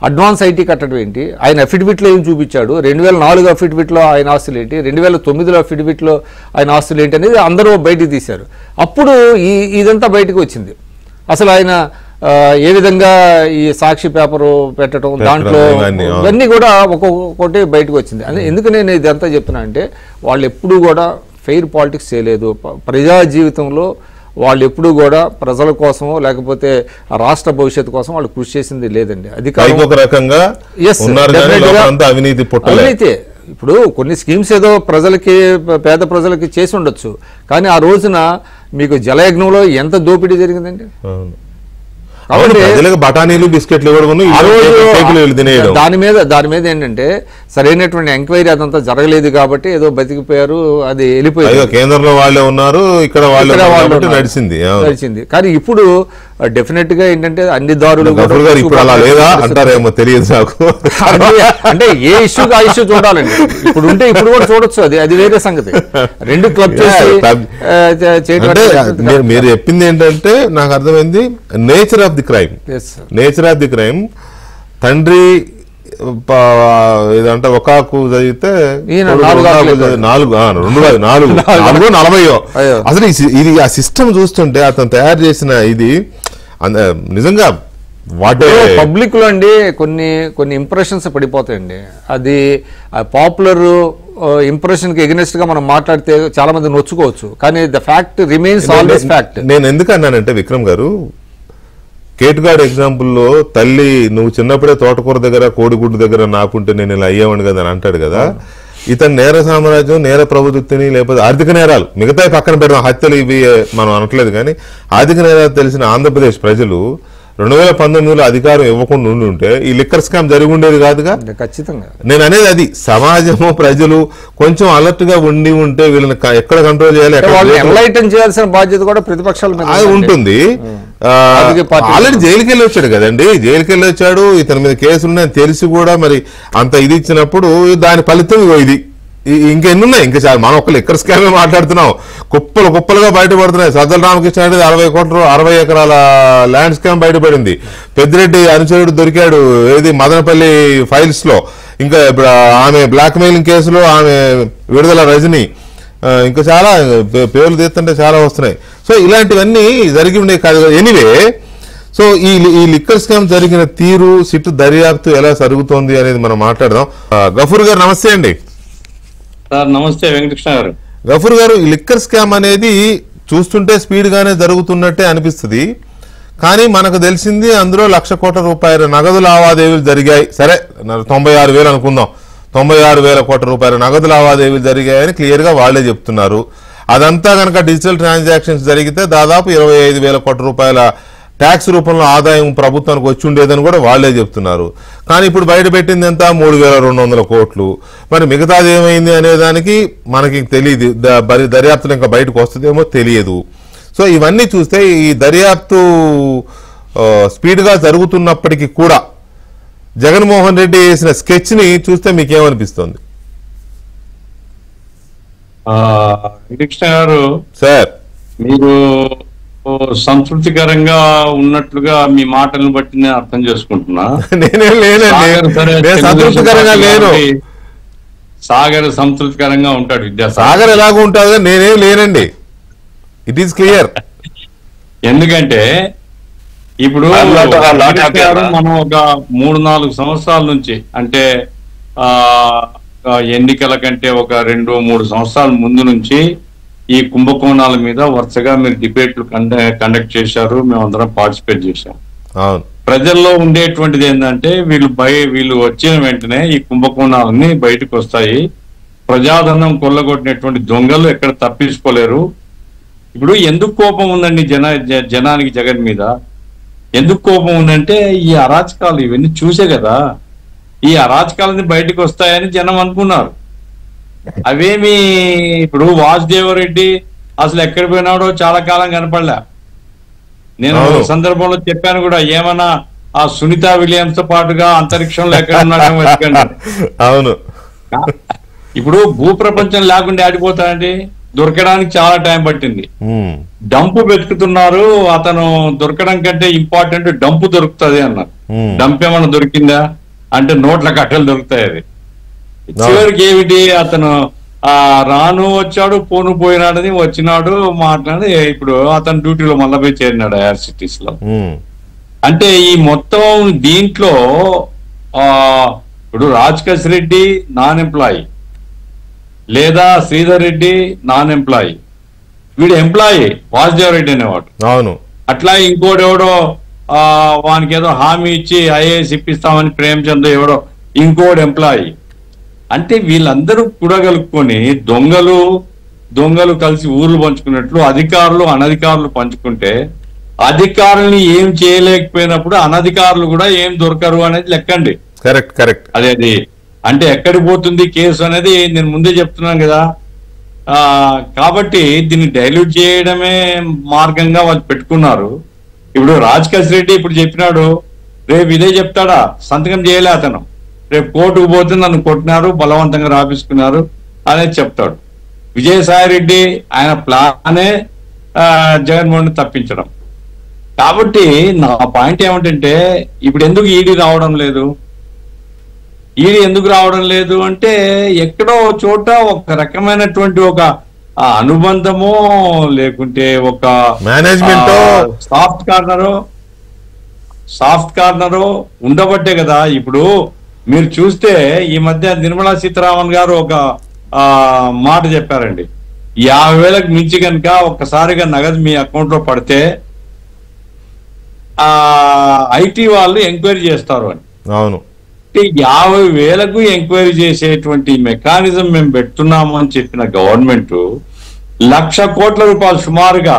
అడ్వాన్స్ ఐటీ కట్టడం ఏంటి? ఆయన అఫిడవిట్ లో ఏం చూపించాడు? 2004 అఫిడవిట్ లో ఆయన ఆస్తులు ఏంటి, 2009 అఫిడవిట్ లో ఆయన ఆస్తులు ఏంటి అనేది అందరూ బయటికి తీశారు. అప్పుడు ఇదంతా బయటకు వచ్చింది. అసలు ఆయన ఏ విధంగా ఈ సాక్షి పేపరు పెట్టడం, దాంట్లో ఇవన్నీ కూడా ఒక్కొక్కటి బయటకు వచ్చింది. ఎందుకు నేను ఇదంతా చెప్తున్నా అంటే, వాళ్ళు ఎప్పుడూ కూడా ఫెయిర్ పాలిటిక్స్ చేయలేదు. ప్రజా జీవితంలో వాళ్ళు ఎప్పుడూ కూడా ప్రజల కోసమో లేకపోతే రాష్ట్ర భవిష్యత్తు కోసం వాళ్ళు కృషి చేసింది లేదండి. అధికారం ఒక రకంగా అవినీతి. ఇప్పుడు కొన్ని స్కీమ్స్ ఏదో ప్రజలకి, పేద ప్రజలకి చేసి ఉండొచ్చు, కానీ ఆ రోజున మీకు జలయజ్ఞంలో ఎంత దోపిడీ జరిగిందండి. బఠానీలు బిస్కెట్లు దాని మీద ఏంటంటే సరైనటువంటి ఎంక్వైరీ అదంతా జరగలేదు కాబట్టి ఏదో బతికిపోయారు, అది వెళ్ళిపోయారు. కేంద్రంలో వాళ్ళే ఉన్నారు, ఇక్కడ వాళ్ళు నడిచింది. కానీ ఇప్పుడు డెఫినెట్ గా ఏంటంటే అన్ని దారులు ఇప్పుడు అలా లేదా అంటారేమో తెలియదు నాకు. అంటే ఏ ఇష్యూకి ఆ ఇష్యూ చూడాలండి. ఇప్పుడు కూడా చూడొచ్చు, అది వేరే సంగతి. రెండు క్లబ్ చేసి మీరు చెప్పింది ఏంటంటే నాకు అర్థమైంది, నేచర్ ఆఫ్ ది క్రైమ్. తండ్రి ఇదంటే ఒకాకు చదివితే 40. అసలు ఇది ఆ సిస్టమ్ చూస్తుంటే అతను తయారు చేసిన ఇది నిజంగా పబ్లిక్ లో అండి కొన్ని ఇంప్రెషన్స్ పడిపోతాయండి. అది పాపులర్ ఇంప్రెషన్ కి ఎగనెస్ట్ గా మనం మాట్లాడితే చాలా మంది నొచ్చుకోవచ్చు, కానీ the fact remains always fact. నేను ఎందుకు అన్నానంటే విక్రమ్ గారు, కేటుగాడు ఎగ్జాంపుల్లో తల్లి నువ్వు చిన్నప్పుడే తోటకూర దగ్గర కోడిగుడ్డు దగ్గర నాకుంటే నేను ఇలా అయ్యేవాడిని కదా అని అంటాడు కదా. ఇతను నేర సామ్రాజ్యం, నేర ప్రవృత్తిని, లేకపోతే ఆర్థిక నేరాలు, మిగతా పక్కన పెడదాం, హత్యలు ఇవి మనం అనట్లేదు, కానీ ఆర్థిక నేరాలు తెలిసిన ఆంధ్రప్రదేశ్ ప్రజలు 2019లో అధికారం ఇవ్వకుండా ఉంటే ఈ లిక్కర్ స్కామ్ జరిగి ఉండేది కాదుగా. ఖచ్చితంగా నేను అనేది అది. సమాజము, ప్రజలు కొంచెం అలర్ట్ గా ఉంటే వీళ్ళని ఎక్కడ కంట్రోల్ చేయాలి, ఎన్లైటన్ చేయాల్సిన బాధ్యత కూడా ప్రతిపక్షాల మీద ఉంటుంది. ఆల్రెడీ జైలుకి వెళ్ళి వచ్చాడు కదండి, జైలుకి వెళ్ళి వచ్చాడు. ఇతని మీద కేసులున్నాయని తెలిసి కూడా మరి అంత ఇది ఇచ్చినప్పుడు దాని ఫలితం ఇది. ఇంకెన్నున్నాయి, ఇంకా చాలా. మనం ఒక లిక్కర్ స్కామే మాట్లాడుతున్నాం, కుప్పలుగా బయటపడుతున్నాయి. సజ్జల రామకృష్ణ అనేది 60 ఎకరాల ల్యాండ్ స్కామ్ బయటపడింది. పెద్దిరెడ్డి అనుచరుడు దొరికాడు ఏది మదనపల్లి ఫైల్స్ లో. ఇంకా ఇప్పుడు ఆమె బ్లాక్ మెయిలింగ్ కేసులో ఆమె విడుదల రజని, ఇంకా చాలా పేర్లు తీస్తుంటే చాలా వస్తున్నాయి. సో ఇలాంటివన్నీ జరిగి ఉండే కాదు. ఎనీవే, సో ఈ లిక్కర్ స్కామ్ జరిగిన తీరు, సిట్టు దర్యాప్తు ఎలా జరుగుతోంది అనేది మనం మాట్లాడదాం. గఫూర్ గారు నమస్తే అండి. నమస్తే వెంకటకృష్ణ గారు. గఫూర్ గారు, ఈ లిక్కర్ స్కామ్ అనేది చూస్తుంటే స్పీడ్ గానే జరుగుతున్నట్టే అనిపిస్తుంది, కానీ మనకు తెలిసింది అందులో 1,00,000 కోట్ల రూపాయల నగదు లావాదేవీలు జరిగాయి. సరే 96,000 అనుకుందాం, 96,000 కోట్ల రూపాయల నగదు లావాదేవీలు జరిగాయని క్లియర్ గా వాళ్లే చెప్తున్నారు. అదంతా కనుక డిజిటల్ ట్రాన్సాక్షన్స్ జరిగితే దాదాపు 25,000 కోట్ల రూపాయల ట్యాక్స్ రూపంలో ఆదాయం ప్రభుత్వానికి వచ్చి ఉండేదని కూడా వాళ్లే చెప్తున్నారు. కానీ ఇప్పుడు బయట పెట్టింది ఎంత? 3,200 కోట్లు. మరి మిగతాది ఏమైంది అనే దానికి మనకి తెలియదు, దర్యాప్తులు ఇంకా బయటకు వస్తుందేమో తెలియదు. సో ఇవన్నీ చూస్తే ఈ దర్యాప్తు స్పీడ్ గా జరుగుతున్నప్పటికీ కూడా జగన్మోహన్ రెడ్డి వేసిన స్కెచ్ ని చూస్తే మీకేమనిపిస్తుంది? కృష్ణ గారు, సార్ మీరు సంతృప్తికరంగా ఉన్నట్లుగా మీ మాటలను బట్టి నేను అర్థం చేసుకుంటున్నా. సంతృప్తికరంగా లేను. సాగర్ సంతృప్తికరంగా ఉంటాడు. సాగర్ ఎలాగో ఉంటాడు, నేనేం లేనండి. It is clear. ఎందుకంటే ఇప్పుడు మనం ఒక 3-4 సంవత్సరాల నుంచి, అంటే ఎన్నికల కంటే ఒక 2-3 సంవత్సరాల ముందు నుంచి ఈ కుంభకోణాల మీద వరుసగా మీరు డిబేట్లు కండక్ట్ చేశారు, మేమందరం పార్టిసిపేట్ చేశాం. ప్రజల్లో ఉండేటువంటిది ఏంటంటే వీళ్ళు వచ్చిన వెంటనే ఈ కుంభకోణాలన్నీ బయటకు వస్తాయి, ప్రజాధనం కొల్లగొట్టినటువంటి దొంగలు ఎక్కడ తప్పించుకోలేరు. ఇప్పుడు ఎందుకు కోపం ఉందండి జనానికి జగన్ మీద? ఎందుకు కోపం ఉందంటే ఈ అరాచకాలు ఇవన్నీ చూసే కదా. ఈ అరాచకాలని బయటకు వస్తాయని జనం అనుకున్నారు. అవేమి ఇప్పుడు వాసుదేవరెడ్డి అసలు ఎక్కడ పోయినాడో చాలా కాలం కనపడలే. నేను సందర్భంలో చెప్పాను కూడా, ఏమన్నా ఆ సునీత విలియమ్స్ తో పాటుగా అంతరిక్షంలో ఎక్కడ ఉన్నాడో వెతకండి. అవును. ఇప్పుడు భూప్రపంచం లేకుండా ఆడిపోతాడండి, దొరకడానికి చాలా టైం పట్టింది. డంపు వెతుకుతున్నారు, అతను దొరకడం కంటే ఇంపార్టెంట్ డంపు దొరుకుతుంది అన్నారు. డంప్ ఏమన్నా దొరికిందా అంటే నోట్ల కట్టలు దొరుకుతాయి. అది చివరికి ఏమిటి, అతను రాను వచ్చాడు పోను పోయినాడని వచ్చినాడు మాట్లాడి ఇప్పుడు అతను డ్యూటీలో మళ్ళీ పోయి చేరినాడు ఎయిర్ సిటీస్ లో. అంటే ఈ మొత్తం దీంట్లో ఇప్పుడు రాజకేశ్ రెడ్డి నాన్ ఎంప్లాయీ లేదా శ్రీధర్ రెడ్డి నాన్ ఎంప్లాయీ, వీడు ఎంప్లాయీ వాసుదేవ్ రెడ్డి అనేవాడు. అవును. అట్లా ఇంకోటి ఎవడో వానికి ఏదో హామీ ఇచ్చి ఐఏఎస్ ఇప్పిస్తామని ప్రేమచంద్ ఎవడో ఇంకోటి ఎంప్లాయీ. అంటే వీళ్ళందరూ కూడగలుపుకొని దొంగలు కలిసి ఊర్లు పంచుకున్నట్లు అధికారులు అనధికారులు పంచుకుంటే అధికారుల్ని ఏం చేయలేకపోయినప్పుడు అనధికారులు కూడా ఏం దొరకరు అనేది లెక్కండి. Correct correct. అది అంటే ఎక్కడికి పోతుంది కేసు అనేది నేను ముందే చెప్తున్నాను కదా. కాబట్టి దీన్ని డైల్యూట్ చేయడమే మార్గంగా వాళ్ళు పెట్టుకున్నారు. ఇప్పుడు రాజకేశ్ రెడ్డి ఇప్పుడు చెప్పినాడు, రేపు ఇదే చెప్తాడా, సంతకం చేయలే అతను, రేపు కోర్టుకు పోతే నన్ను కొట్టినారు బలవంతంగా రాపించుకున్నారు అనేది చెప్తాడు. విజయసాయి రెడ్డి ఆయన ప్లానే జగన్మోహన్ తప్పించడం. కాబట్టి నా పాయింట్ ఏమిటంటే ఇప్పుడు ఎందుకు ఈడీ రావడం లేదు, ఈడీ ఎందుకు రావడం లేదు అంటే ఎక్కడో చోట ఒక రకమైనటువంటి ఒక అనుబంధమో లేకుంటే ఒక మేనేజ్మెంట్ సాఫ్ట్ కార్నరు ఉండబట్టే కదా. ఇప్పుడు మీరు చూస్తే ఈ మధ్య నిర్మలా సీతారామన్ గారు ఒక మాట చెప్పారండి, 50,000కు మించి కనుక ఒక్కసారిగా నగదు మీ అకౌంట్ లో పడితే ఐటీ వాళ్ళు ఎంక్వైరీ చేస్తారు అని. అవును. 50,000కు ఎంక్వైరీ చేసేటువంటి మెకానిజం మేము పెడుతున్నాము అని చెప్పిన గవర్నమెంట్ 1,00,000 కోట్ల రూపాయలు సుమారుగా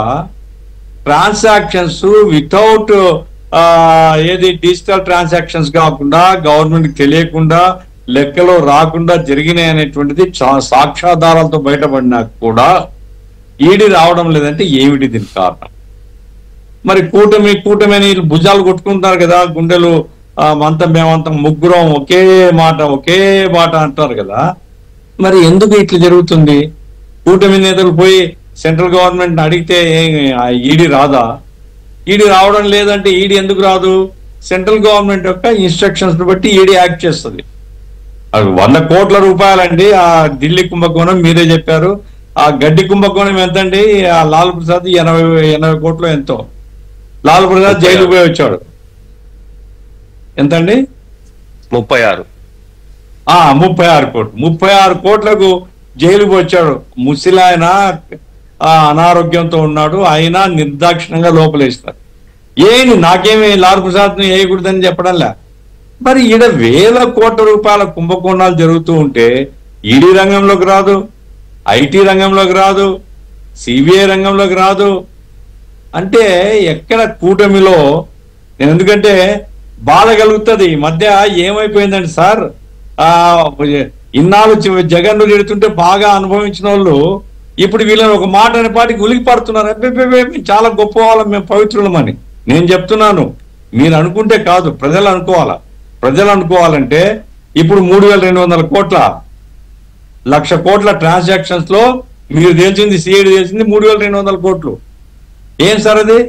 ట్రాన్సాక్షన్స్ వితౌట్ ఏది డిజిటల్ ట్రాన్సాక్షన్స్ కాకుండా గవర్నమెంట్ తెలియకుండా లెక్కలో రాకుండా జరిగినాయి అనేటువంటిది సాక్ష్యాధారాలతో బయటపడినా కూడా ఈడీ రావడం లేదంటే ఏమిటి దీనికి కారణం? మరి కూటమి అని భుజాలు కొట్టుకుంటారు కదా, గుండెలు మేమంతా ముగ్గురం ఒకే మాట అంటారు కదా. మరి ఎందుకు ఇట్లా జరుగుతుంది? కూటమి నేతలు పోయి సెంట్రల్ గవర్నమెంట్ అడిగితే ఈడీ రాదా? ఈడీ రావడం లేదంటే ఈడీ ఎందుకు రాదు? సెంట్రల్ గవర్నమెంట్ యొక్క ఇన్స్ట్రక్షన్స్ బట్టి ఈడీ యాక్ట్ చేస్తుంది. అది 100 కోట్ల రూపాయలండి ఆ ఢిల్లీ కుంభకోణం, మీరే చెప్పారు. ఆ గడ్డి కుంభకోణం ఎంతండి? ఆ లాల్ ప్రసాద్ 80 కోట్లు ఎంతో. లాల్ ప్రసాద్ జైలు పోయి వచ్చాడు. ఎంతండి? 36. 36 కోట్లు. 36 కోట్లకు జైలుకు వచ్చాడు. ముసిలాయన అనారోగ్యంతో ఉన్నాడు, అయినా నిర్దాక్షిణంగా లోపలేస్తారు. నాకేమి లాల్ ప్రసాద్ ను వేయకూడదని చెప్పడంలే. మరి ఈడ 1,000 కోట్ల రూపాయల కుంభకోణాలు జరుగుతూ ఉంటే ఈడీ రంగంలోకి రాదు, ఐటీ రంగంలోకి రాదు, సిబిఐ రంగంలోకి రాదు. అంటే ఎక్కడ కూటమిలో నేను ఎందుకంటే బాధ కలుగుతుంది. ఈ మధ్య ఏమైపోయిందండి సార్, ఇన్నాళ్ళు జగన్ను తిడుతుంటే బాగా అనుభవించిన వాళ్ళు ఇప్పుడు వీళ్ళని ఒక మాట అనే పాటికి ఉలికి పడుతున్నారు. మేము చాలా గొప్ప వాళ్ళం, మేము పవిత్రులమని. నేను చెప్తున్నాను, మీరు అనుకుంటే కాదు, ప్రజలు అనుకోవాలా. ప్రజలు అనుకోవాలంటే ఇప్పుడు 3,200 కోట్ల 1,00,000 కోట్ల ట్రాన్సాక్షన్స్ లో మీరు తెలిసింది, సిఐడి తెలిసింది 3,200 కోట్లు. ఏం సార్ అది?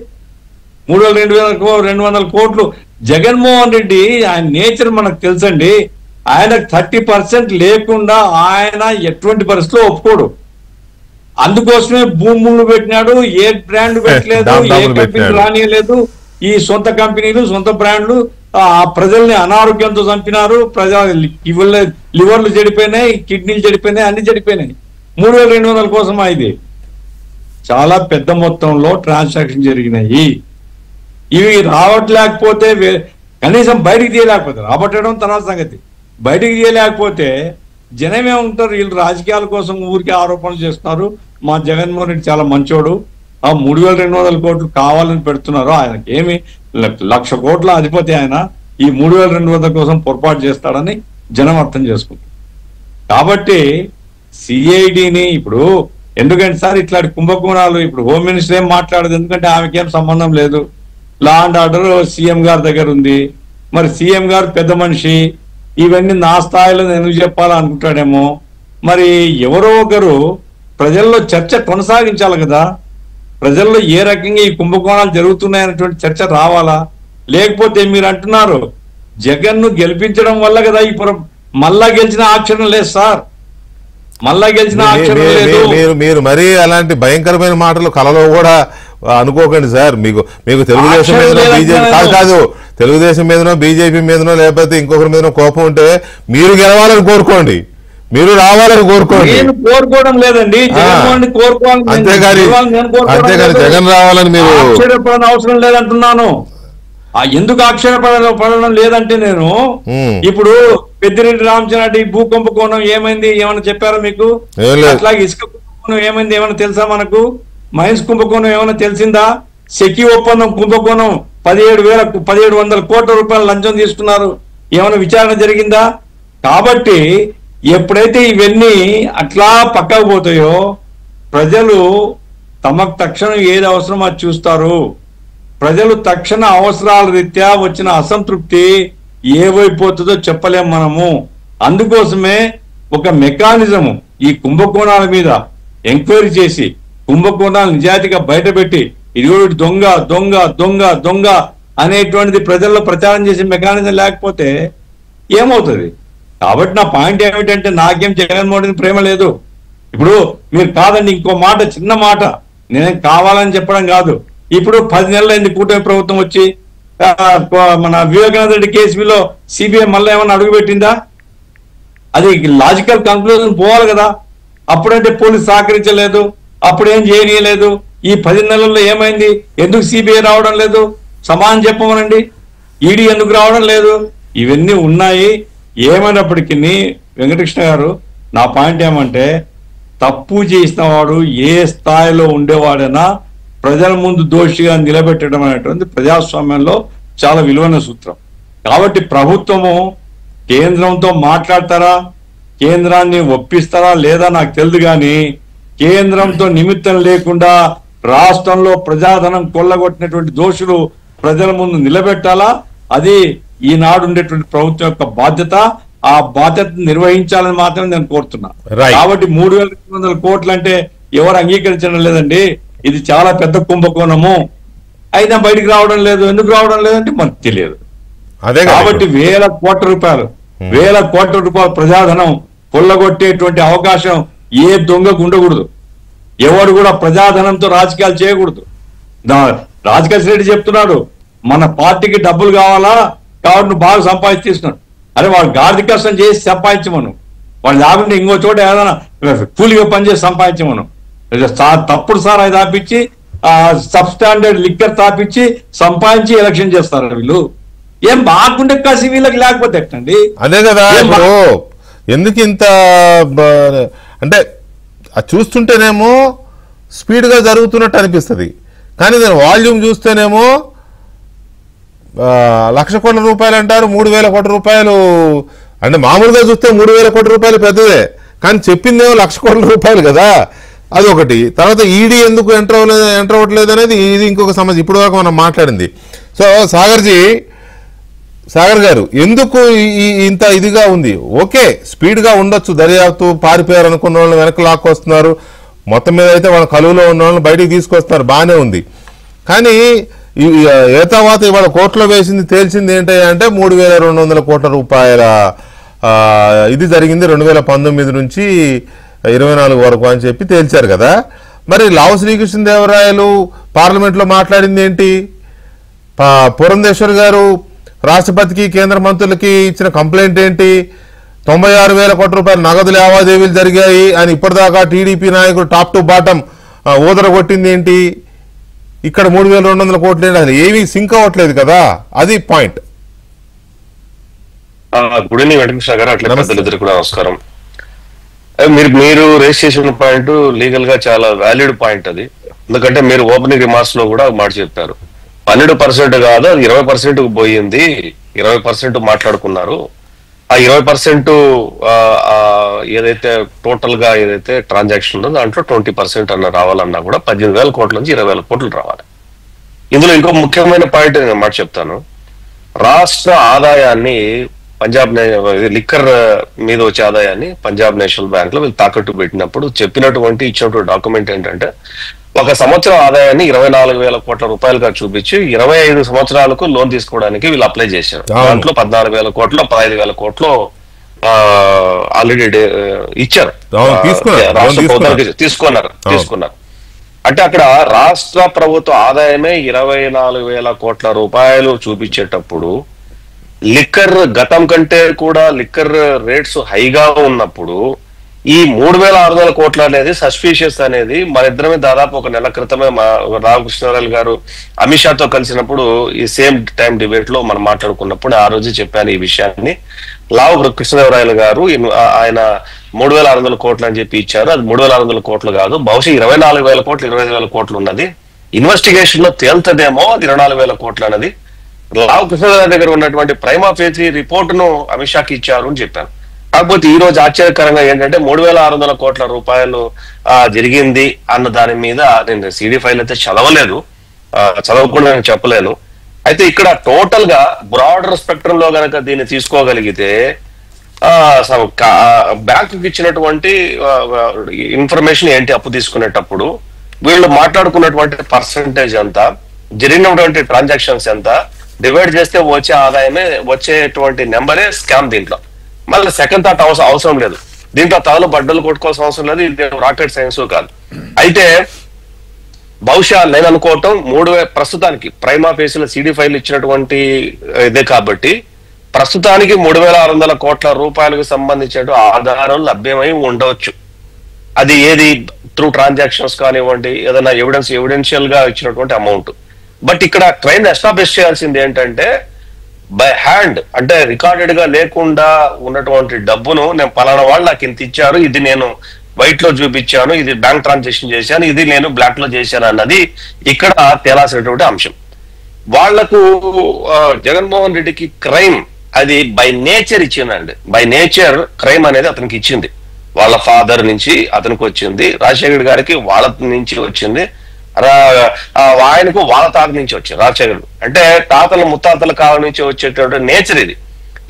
3,200 కోట్లు. జగన్మోహన్ రెడ్డి ఆయన నేచర్ మనకు తెలుసండి. ఆయన 30% లేకుండా ఆయన ఎటువంటి పరిస్థితిలో ఒప్పుకోడు. అందుకోసమే భూములు పెట్టినాడు, ఏ బ్రాండ్ పెట్టలేదు, ఏ కంపెనీ రానియలేదు. ఈ సొంత కంపెనీలు సొంత బ్రాండ్లు ప్రజల్ని అనారోగ్యంతో చంపినారు. లివర్లు చెడిపోయినాయి, కిడ్నీలు చెడిపోయినాయి, అన్ని చెడిపోయినాయి. 3,200 కోసమా? ఇది చాలా పెద్ద మొత్తంలో ట్రాన్సాక్షన్ జరిగినాయి. ఇవి రావట్లేకపోతే కనీసం బయటికి తీయలేకపోతే, రాబట్టడం తర్వాత సంగతి, బయటికి తీయలేకపోతే జనమే ఉంటారు. వీళ్ళు రాజకీయాల కోసం ఊరికే ఆరోపణలు చేస్తున్నారు. మా జగన్మోహన్ రెడ్డి చాలా మంచోడు, 3,200 కోట్లు కావాలని పెడుతున్నారు. ఆయనకి ఏమి 1,00,000 కోట్ల అధిపతి ఆయన, ఈ 3,200 కోసం పొరపాటు చేస్తాడని జనం అర్థం చేసుకుంటారు. కాబట్టి సిఐడిని ఇప్పుడు ఎందుకంటే సార్ ఇట్లాంటి కుంభకోణాలు ఇప్పుడు హోమ్ మినిస్టర్ ఏం మాట్లాడదు, ఎందుకంటే ఆమెకేం సంబంధం లేదు. లా అండ్ ఆర్డర్ సీఎం గారి దగ్గర ఉంది. మరి సీఎం గారు పెద్ద మనిషి, ఇవన్నీ నా స్థాయిలో నేను చెప్పాలనుకుంటాడేమో. మరి ఎవరో ఒకరు ప్రజల్లో చర్చ కొనసాగించాలి కదా, ప్రజల్లో ఏ రకంగా ఈ కుంభకోణాలు జరుగుతున్నాయనేటువంటి చర్చ రావాలా. లేకపోతే మీరు అంటున్నారు జగన్ ను గెలిపించడం వల్ల కదా ఇప్పుడు మళ్ళా గెలిచిన ఆక్షణ లేదు సార్, మళ్ళా గెలిచిన ఆక్షణ లేదు. మీరు మరీ అలాంటి భయంకరమైన మాటలు కలలో కూడా అనుకోకండి సార్. మీకు తెలుగుదేశం మీదనో బీజేపీ కాదు తెలుగుదేశం మీదనో బీజేపీ మీదనో లేకపోతే ఇంకొకరి మీదనో కోపం ఉంటే మీరు గెలవాలని కోరుకోండి, మీరు రావాలని కోరుకోండి. నేను కోరుకోవడం లేదండి, జగన్మోహన్ కోరుకోవాలి, అంతేగాని జగన్ రావాలని మీరు ఆశ్చర్యపడని అవసరం లేదంటున్నాను. ఎందుకు ఆశ్చర్యపడడం లేదంటే నేను ఇప్పుడు పెద్దిరెడ్డి రామచంద్రారెడ్డి భూకుంభకోణం ఏమైంది ఏమైనా చెప్పారా మీకు? అట్లాగే ఇసుక కుంభకోణం ఏమైంది ఏమైనా తెలుసా మనకు? మైన్స్ కుంభకోణం ఏమైనా తెలిసిందా? సెకి ఒప్పందం కుంభకోణం 1700 కోట్ల రూపాయలు లంచం తీసుకున్నారు, ఏమైనా విచారణ జరిగిందా? కాబట్టి ఎప్పుడైతే ఇవన్నీ అట్లా పక్కకు పోతాయో ప్రజలు తమకు తక్షణం ఏది అవసరమో అది చూస్తారు. ప్రజలు తక్షణ అవసరాల రీత్యా వచ్చిన అసంతృప్తి ఏవైపోతుందో చెప్పలేం మనము. అందుకోసమే ఒక మెకానిజము ఈ కుంభకోణాల మీద ఎంక్వైరీ చేసి కుంభకోణాలు నిజాయితీగా బయటపెట్టి ఇది దొంగ దొంగ దొంగ దొంగ అనేటువంటిది ప్రజల్లో ప్రచారం చేసే మెకానిజం లేకపోతే ఏమవుతుంది? కాబట్టి నా పాయింట్ ఏమిటంటే నాకేం జగన్మోహన్ ప్రేమ లేదు. ఇప్పుడు మీరు కాదండి, ఇంకో మాట, చిన్న మాట, నేనేం కావాలని చెప్పడం కాదు. ఇప్పుడు 10 నెలలైంది కూటమి ప్రభుత్వం వచ్చి, మన వివేకానంద రెడ్డి కేసులో సిబిఐ మళ్ళీ ఏమన్నా అడుగుపెట్టిందా? అది లాజికల్ కంక్లూజన్ పోవాలి కదా. అప్పుడంటే పోలీసు సహకరించలేదు, అప్పుడేం చేయనీయలేదు. ఈ 10 నెలల్లో ఏమైంది? ఎందుకు సిబిఐ రావడం లేదు? సమాధానం చెప్పమనండి. ఈడీ ఎందుకు రావడం లేదు? ఇవన్నీ ఉన్నాయి. ఏమైనప్పటికీ వెంకటకృష్ణ గారు, నా పాయింట్ ఏమంటే తప్పు చేసిన వాడు ఏ స్థాయిలో ఉండేవాడైనా ప్రజల ముందు దోషిగా నిలబెట్టడం అనేటువంటి ప్రజాస్వామ్యంలో చాలా విలువైన సూత్రం. కాబట్టి ప్రభుత్వము కేంద్రంతో మాట్లాడతారా, కేంద్రాన్ని ఒప్పిస్తారా లేదా నాకు తెలియదు, కానీ కేంద్రంతో నిమిత్తం లేకుండా రాష్ట్రంలో ప్రజాధనం కొల్లగొట్టినటువంటి దోషులు ప్రజల ముందు నిలబెట్టాలా. అది ఈనాడు ఉండేటువంటి ప్రభుత్వం యొక్క బాధ్యత. ఆ బాధ్యత నిర్వహించాలని మాత్రమే నేను కోరుతున్నా. కాబట్టి 3200 కోట్లు అంటే ఎవరు అంగీకరించడం లేదండి. ఇది చాలా పెద్ద కుంభకోణము, అయినా బయటికి రావడం లేదు. ఎందుకు రావడం లేదంటే మనకు తెలియదు. కాబట్టి వేల కోట్ల రూపాయల ప్రజాధనం కొల్లగొట్టేటువంటి అవకాశం ఏ దొంగకు ఉండకూడదు. ఎవడు కూడా ప్రజాధనంతో రాజకీయాలు చేయకూడదు. రాజకేశ్ రెడ్డి చెప్తున్నాడు మన పార్టీకి డబ్బులు కావాలా, కాబట్టి నువ్వు బాగా సంపాదిస్తున్నాడు. అరే వాడు గాడిద కష్టం చేసి సంపాదించమను, వాడు లేకుంటే ఇంకో చోట ఏదైనా కూలిగా పనిచేసి సంపాదించమను. తప్పుడు సార్ అది తాపించి సబ్ స్టాండర్డ్ లిక్కర్ తాపించి సంపాదించి ఎలక్షన్ చేస్తారు వీళ్ళు. ఏం బాగుండే కాసి వీళ్ళకి లేకపోతే ఎట్టండి? అదే కదా ఎందుకు ఇంత అంటే చూస్తుంటేనేమో స్పీడ్గా జరుగుతున్నట్టు అనిపిస్తుంది, కానీ దాని వాల్యూమ్ చూస్తేనేమో 1,00,000 కోట్ల రూపాయలు అంటారు, 3,000 కోట్ల రూపాయలు అంటే మామూలుగా చూస్తే 3,000 కోట్ల రూపాయలు పెద్దదే, కానీ చెప్పిందేమో 1,00,000 కోట్ల రూపాయలు కదా. అది ఒకటి. తర్వాత ఈడీ ఎందుకు ఎంటర్ అవ్వట్లేదు అనేది ఇది ఇంకొక సమస్య. ఇప్పుడు దాకా మనం మాట్లాడింది. సో సాగర్ గారు ఎందుకు ఇంత ఇదిగా ఉంది? ఓకే, స్పీడ్గా ఉండొచ్చు, దర్యాప్తు పారిపోయారు అనుకున్న వాళ్ళని వెనక్కి లాక్కొస్తున్నారు, మొత్తం మీద అయితే వాళ్ళ కలువులో ఉన్న వాళ్ళని బయటికి తీసుకొస్తున్నారు, బాగానే ఉంది. కానీ ఏతావాత ఇవాళ కోర్టులో వేసింది తేల్చింది ఏంటంటే 3,200 కోట్ల రూపాయల ఇది జరిగింది 2019 నుంచి 24 వరకు అని చెప్పి తేల్చారు కదా. మరి లావు శ్రీకృష్ణదేవరాయలు పార్లమెంట్లో మాట్లాడింది ఏంటి? పురంధేశ్వర్ గారు రాష్ట్రపతికి కేంద్ర మంత్రులకి ఇచ్చిన కంప్లైంట్ ఏంటి? 96,000 కోట్ల రూపాయల నగదు లావాదేవీలు జరిగాయి అని ఇప్పటిదాకా టీడీపీ నాయకుడు టాప్ టు బాటం ఊదరగొట్టింది ఏంటి? ఇక్కడ 3,200 కోట్లు ఏంటి? అసలు ఏమీ సింక్ అవ్వట్లేదు కదా, అది పాయింట్. గుడ్ ఈవినింగ్ వెంకటకృష్ణ గారు, అట్లా పెద్దలిద్దరు కూడా నమస్కారం. మీరు రేస్ చేసిన పాయింట్ లీగల్ గా చాలా వ్యాలిడ్ పాయింట్ అది. ఎందుకంటే మీరు ఓపెనింగ్ రిమార్క్స్ లో కూడా మాట చెప్పారు, 12% కాదు అది 20% పోయింది, 20% మాట్లాడుకున్నారు. ఆ 20% ఏదైతే టోటల్ గా ఏదైతే ట్రాన్సాక్షన్ ఉందో దాంట్లో 20% అన్న రావాలన్నా కూడా 18,000 కోట్ల నుంచి 20,000 కోట్లు రావాలి. ఇందులో ఇంకో ముఖ్యమైన పాయింట్ నేను మాట చెప్తాను. రాష్ట్ర ఆదాయాన్ని పంజాబ్ లిక్కర్ మీద వచ్చే ఆదాయాన్ని పంజాబ్ నేషనల్ బ్యాంక్ లో వీళ్ళు తాకట్టు పెట్టినప్పుడు ఇచ్చినటువంటి డాక్యుమెంట్ ఏంటంటే, ఒక సంవత్సరం ఆదాయాన్ని 24,000 కోట్ల రూపాయలుగా చూపించి 25 సంవత్సరాలకు లోన్ తీసుకోవడానికి వీళ్ళు అప్లై చేశారు. దాంట్లో 14,000 కోట్లు 15,000 కోట్లు ఆల్రెడీ ఇచ్చారు, రాష్ట్ర ప్రభుత్వానికి తీసుకున్నారు. అంటే అక్కడ రాష్ట్ర ప్రభుత్వ ఆదాయమే 24,000 కోట్ల రూపాయలు చూపించేటప్పుడు, లిక్కర్ గతం కంటే కూడా లిక్కర్ రేట్స్ హైగా ఉన్నప్పుడు ఈ 3,600 కోట్లు అనేది సస్పీషియస్ అనేది మన ఇద్దరమే దాదాపు ఒక నెల క్రితమే రామకృష్ణరాయలు గారు అమిత్ షాతో కలిసినప్పుడు ఈ సేమ్ టైం డిబేట్ లో మనం మాట్లాడుకున్నప్పుడు ఆ రోజు చెప్పాను ఈ విషయాన్ని. లావు కృష్ణదేవరాయలు గారు ఆయన 3,600 కోట్లు అని చెప్పి ఇచ్చారు. అది 3,600 కోట్లు కాదు, బహుశా 24,000 కోట్లు 25,000 కోట్లు ఉన్నది. ఇన్వెస్టిగేషన్ లో తేల్తదేమో అది 24,000 కోట్లు అన్నది. లావు కృష్ణదేవరాయల దగ్గర ఉన్నటువంటి ప్రైమా ఫేసి రిపోర్ట్ ను అమిత్ షాకి ఇచ్చారు అని చెప్పాను. కాకపోతే ఈ రోజు ఆశ్చర్యకరంగా ఏంటంటే 3,600 కోట్ల రూపాయలు జరిగింది అన్న దాని మీద నేను సిడి ఫైల్ అయితే చదవలేదు, చదవకుండా నేను చెప్పలేను. అయితే ఇక్కడ టోటల్ గా బ్రాడర్ స్పెక్ట్రమ్ లో గనక దీన్ని తీసుకోగలిగితే బ్యాంకుకి ఇచ్చినటువంటి ఇన్ఫర్మేషన్ ఏంటి, అప్పు తీసుకునేటప్పుడు వీళ్ళు మాట్లాడుకున్నటువంటి పర్సంటేజ్ ఎంత, జరిగినటువంటి ట్రాన్సాక్షన్స్ ఎంత, డివైడ్ చేస్తే వచ్చే ఆదాయమే వచ్చేటువంటి నెంబరే స్కామ్. దీంట్లో మళ్ళీ సెకండ్ థాట్ అవసరం లేదు, దీంట్లో తలలు బడ్డలు కొట్టుకోవాల్సిన అవసరం లేదు, ఇది రాకెట్ సైన్స్ కాదు. అయితే బహుశా నేను అనుకోవటం ప్రస్తుతానికి ప్రైమా ఫేసిలో సిడి ఫైల్ ఇచ్చినటువంటి ఇదే కాబట్టి ప్రస్తుతానికి 3,600 కోట్ల రూపాయలకు సంబంధించిన ఆధారం లభ్యమై ఉండవచ్చు. అది ఏది త్రూ ట్రాన్సాక్షన్స్ కానివ్వండి, ఏదైనా ఎవిడెన్షియల్ గా ఇచ్చినటువంటి అమౌంట్. బట్ ఇక్కడ ట్రైన్ ఎస్టాబ్లిష్ చేయాల్సింది ఏంటంటే బై హ్యాండ్, అంటే రికార్డెడ్ గా లేకుండా ఉన్నటువంటి డబ్బును నేను పలానా వాళ్ళు నాకు ఇంత ఇచ్చారు, ఇది నేను వైట్ లో చూపించాను, ఇది బ్యాంక్ ట్రాన్సాక్షన్ చేశాను, ఇది నేను బ్లాక్ లో చేశాను అన్నది ఇక్కడ తేలాల్సినటువంటి అంశం. వాళ్లకు జగన్మోహన్ రెడ్డికి క్రైమ్ అది బై నేచర్ ఇచ్చిందండి. బై నేచర్ క్రైమ్ అనేది అతనికి ఇచ్చింది, వాళ్ళ ఫాదర్ నుంచి అతనికి వచ్చింది, రాజశేఖర్ గారికి వాళ్ళ నుంచి వచ్చింది, ఆయనకు వాళ్ళ తాత నుంచి వచ్చింది. రాజశేఖర్ అంటే తాతల ముత్తాతల కాలం నుంచి వచ్చేటువంటి నేచర్ ఇది.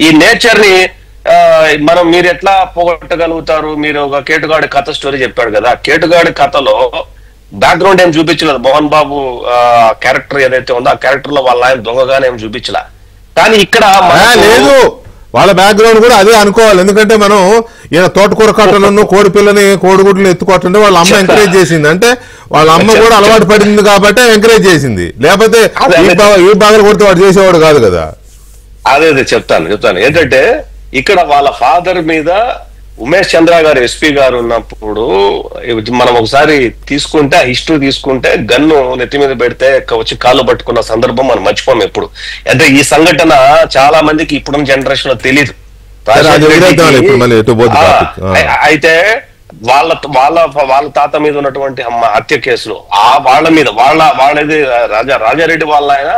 ఈ నేచర్ ని మీరు ఎట్లా పోగొట్టగలుగుతారు? మీరు ఒక కేటుగాడి కథ స్టోరీ చెప్పాడు కదా, కేటుగాడి కథలో బ్యాక్గ్రౌండ్ ఏం చూపించలేదు. మోహన్ బాబు క్యారెక్టర్ ఏదైతే ఉందో ఆ క్యారెక్టర్ లో వాళ్ళ ఆయన దొంగగానే ఏం చూపించలా. కానీ ఇక్కడ లేదు, వాళ్ళ బ్యాక్గ్రౌండ్ కూడా అదే అనుకోవాలి. ఎందుకంటే మనం ఈయన తోటకూర కట్టలను కోడి పిల్లని కోడిగుడ్లను ఎత్తుకోవటంటే వాళ్ళ అమ్మ ఎంకరేజ్ చేసింది, అంటే వాళ్ళ అమ్మ కూడా అలవాటు పడింది కాబట్టి ఎంకరేజ్ చేసింది. లేకపోతే ఈ బాగా కొడితే వాడు చేసేవాడు కాదు కదా. అదే చెప్తాను ఏంటంటే ఇక్కడ వాళ్ళ ఫాదర్ మీద ఉమేష్ చంద్ర గారు ఎస్పీ గారు ఉన్నప్పుడు మనం ఒకసారి తీసుకుంటే ఆ హిస్టరీ తీసుకుంటే గన్ను నెత్తి మీద పెడితే వచ్చి కాళ్ళు పట్టుకున్న సందర్భం మనం మర్చిపోం ఎప్పుడు. అంటే ఈ సంఘటన చాలా మందికి ఇప్పుడున్న జనరేషన్ లో తెలియదు. అయితే వాళ్ళ తాత మీద ఉన్నటువంటి హత్య కేసులు వాళ్ళది రాజారెడ్డి వాళ్ళ ఆయన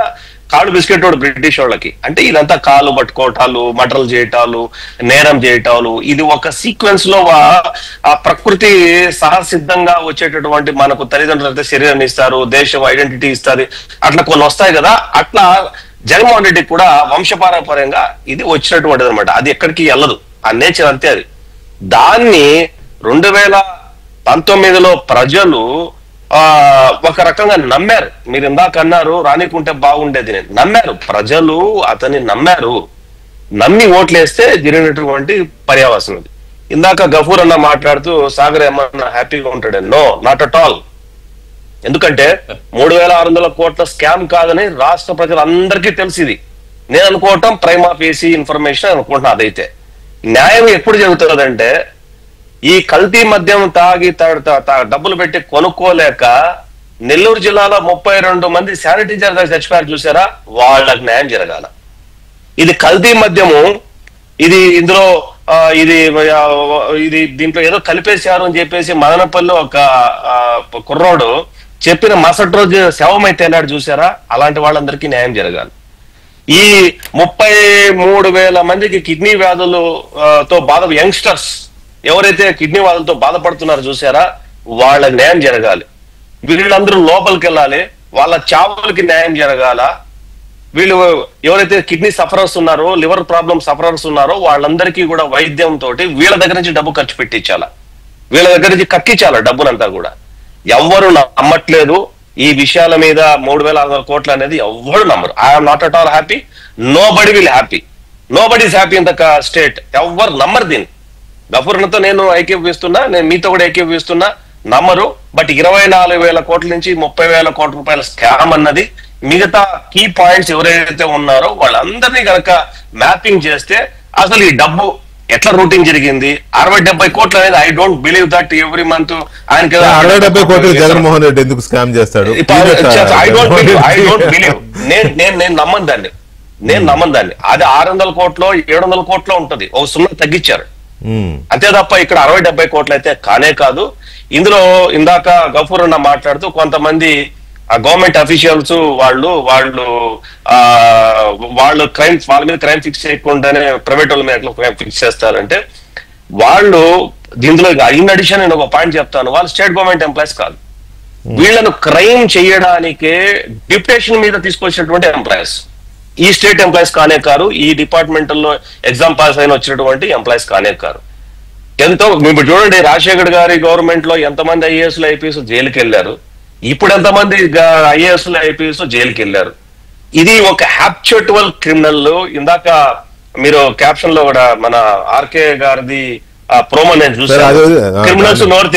కాళ్ళు బిస్కెట్ వాడు బ్రిటిష్ వాళ్ళకి. అంటే ఇదంతా కాళ్ళు పట్టుకోవటాలు, మటర్లు చేయటాలు, నేరం చేయటాలు, ఇది ఒక సీక్వెన్స్ లో ఆ ప్రకృతి సహసిద్ధంగా వచ్చేటటువంటి మనకు తల్లిదండ్రులు శరీరం ఇస్తారు, దేశం ఐడెంటిటీ ఇస్తారు, అట్లా కొన్ని వస్తాయి కదా. అట్లా జగన్మోహన్ రెడ్డికి కూడా వంశపారంపర్యంగా ఇది వచ్చినటువంటిది అనమాట. అది ఎక్కడికి వెళ్ళదు, ఆ నేచర్ అంతే అది. దాన్ని 2019లో ప్రజలు ఒక రకంగా నమ్మారు. మీరు ఇందాక అన్నారు రానికుంటే బాగుండేది, నమ్మారు ప్రజలు, అతన్ని నమ్మి ఓట్లేస్తే జరిగినటువంటి పర్యావసనం. ఇందాక గఫూర్ అన్న మాట్లాడుతూ సాగర్ ఏమన్నా హ్యాపీగా ఉంటాడు? No, not at all. ఎందుకంటే 3,600 కోట్ల స్కామ్ కాదని రాష్ట్ర ప్రజలందరికీ తెలిసింది. నేను అనుకోవటం ప్రైమా ఫేసి ఇన్ఫర్మేషన్ అనుకుంటున్నా. అదైతే న్యాయం ఎప్పుడు జరుగుతుందంటే ఈ కల్తీ మద్యం తాగి డబ్బులు పెట్టి కొనుక్కోలేక నెల్లూరు జిల్లాలో 32 మంది శానిటైజర్ దగ్గర చచ్చిపోయారు చూసారా, వాళ్ళకి న్యాయం జరగాల. ఇది కల్తీ మద్యము, ఇందులో దీంట్లో ఏదో కలిపేశారు అని చెప్పేసి మదనపల్లిలో ఒక కుర్రోడు చెప్పిన మరుసటి రోజు శవమైతే అన్నాడు చూసారా, అలాంటి వాళ్ళందరికీ న్యాయం జరగాలి. ఈ 33,000 మందికి కిడ్నీ వ్యాధులతో యంగ్స్టర్స్ ఎవరైతే కిడ్నీ వ్యాధులతో బాధపడుతున్నారో చూసారా, వాళ్ళ న్యాయం జరగాలి. వీళ్ళందరూ లోపలికి వెళ్ళాలి, వాళ్ళ చావులకి న్యాయం జరగాల, వీళ్ళు ఎవరైతే కిడ్నీ సఫరర్స్ ఉన్నారో, లివర్ ప్రాబ్లమ్ సఫరర్స్ ఉన్నారో వాళ్ళందరికీ కూడా వైద్యం తోటి వీళ్ళ దగ్గర నుంచి డబ్బు ఖర్చు పెట్టించాల, వీళ్ళ దగ్గర నుంచి కక్కించాల డబ్బునంతా కూడా. ఎవ్వరు నమ్మట్లేదు ఈ విషయాల మీద. 3,600 కోట్లు అనేది ఎవ్వరు నమ్మరు. I'm not at all happy, nobody will happy, nobody is happy in the state. ఎవ్వరు నమ్మరు దీన్ని. గఫూర్తో నేను ఐక్యపిస్తున్నా, నేను మీతో కూడా ఐక్యపిస్తున్నా, నమ్మరు. బట్ 24,000 కోట్ల నుంచి 30,000 కోట్ల రూపాయల స్కామ్ అన్నది మిగతా కీ పాయింట్స్ ఎవరైతే ఉన్నారో వాళ్ళందరినీ కనుక మ్యాపింగ్ చేస్తే అసలు ఈ డబ్బు ఎట్లా రూటింగ్ జరిగింది. 60-70 కోట్లు అనేది I don't believe that every month ఆయనకి 60-70 కోట్లు జగన్మోహన్ రెడ్డి ఎందుకు స్కామ్ చేస్తాడు? I don't believe. నేను నమ్మను దాన్ని. అది 600 కోట్లో 700 కోట్లో ఉంటది, ఒక 0 తగ్గించారు అంతే తప్ప ఇక్కడ 60-70 కోట్లు అయితే కానే కాదు. ఇందులో ఇందాక గఫూర్ అన్న మాట్లాడుతూ కొంతమంది గవర్నమెంట్ అఫీషియల్స్ వాళ్ళు క్రైమ్, వాళ్ళ మీద క్రైమ్ ఫిక్స్ చేయకుండానే ప్రైవేట్ వాళ్ళ మీద క్రైమ్ ఫిక్స్ చేస్తారంటే వాళ్ళు దీంట్లో ఇన్ అడిషన్ నేను ఒక పాయింట్ చెప్తాను, వాళ్ళు స్టేట్ గవర్నమెంట్ ఎంప్లాయీస్ కాదు. వీళ్ళను క్రైమ్ చేయడానికే డిప్యుటేషన్ మీద తీసుకొచ్చినటువంటి ఎంప్లాయీస్. ఈ స్టేట్ ఎంప్లాయీస్ కానే కారు, ఈ డిపార్ట్మెంట్లో ఎగ్జామ్ పాస్ అయిన వచ్చినటువంటి ఎంప్లాయీస్ కానే కారు. ఎంతో ఇప్పుడు చూడండి, రాజశేఖర్ గారి గవర్నమెంట్ లో ఎంతమంది ఐఏఎస్లు ఐపీఎస్ జైలుకి వెళ్ళారు, ఇప్పుడు ఎంతమంది ఐఏఎస్లు ఐపీఎస్ జైలుకి వెళ్ళారు. ఇది ఒక హ్యాప్చువల్ క్రిమినల్. ఇందాక మీరు క్యాప్షన్ లో కూడా మన ఆర్కే గారిది ప్రోమో నేను చూసాను. క్రిమినల్స్ నోరు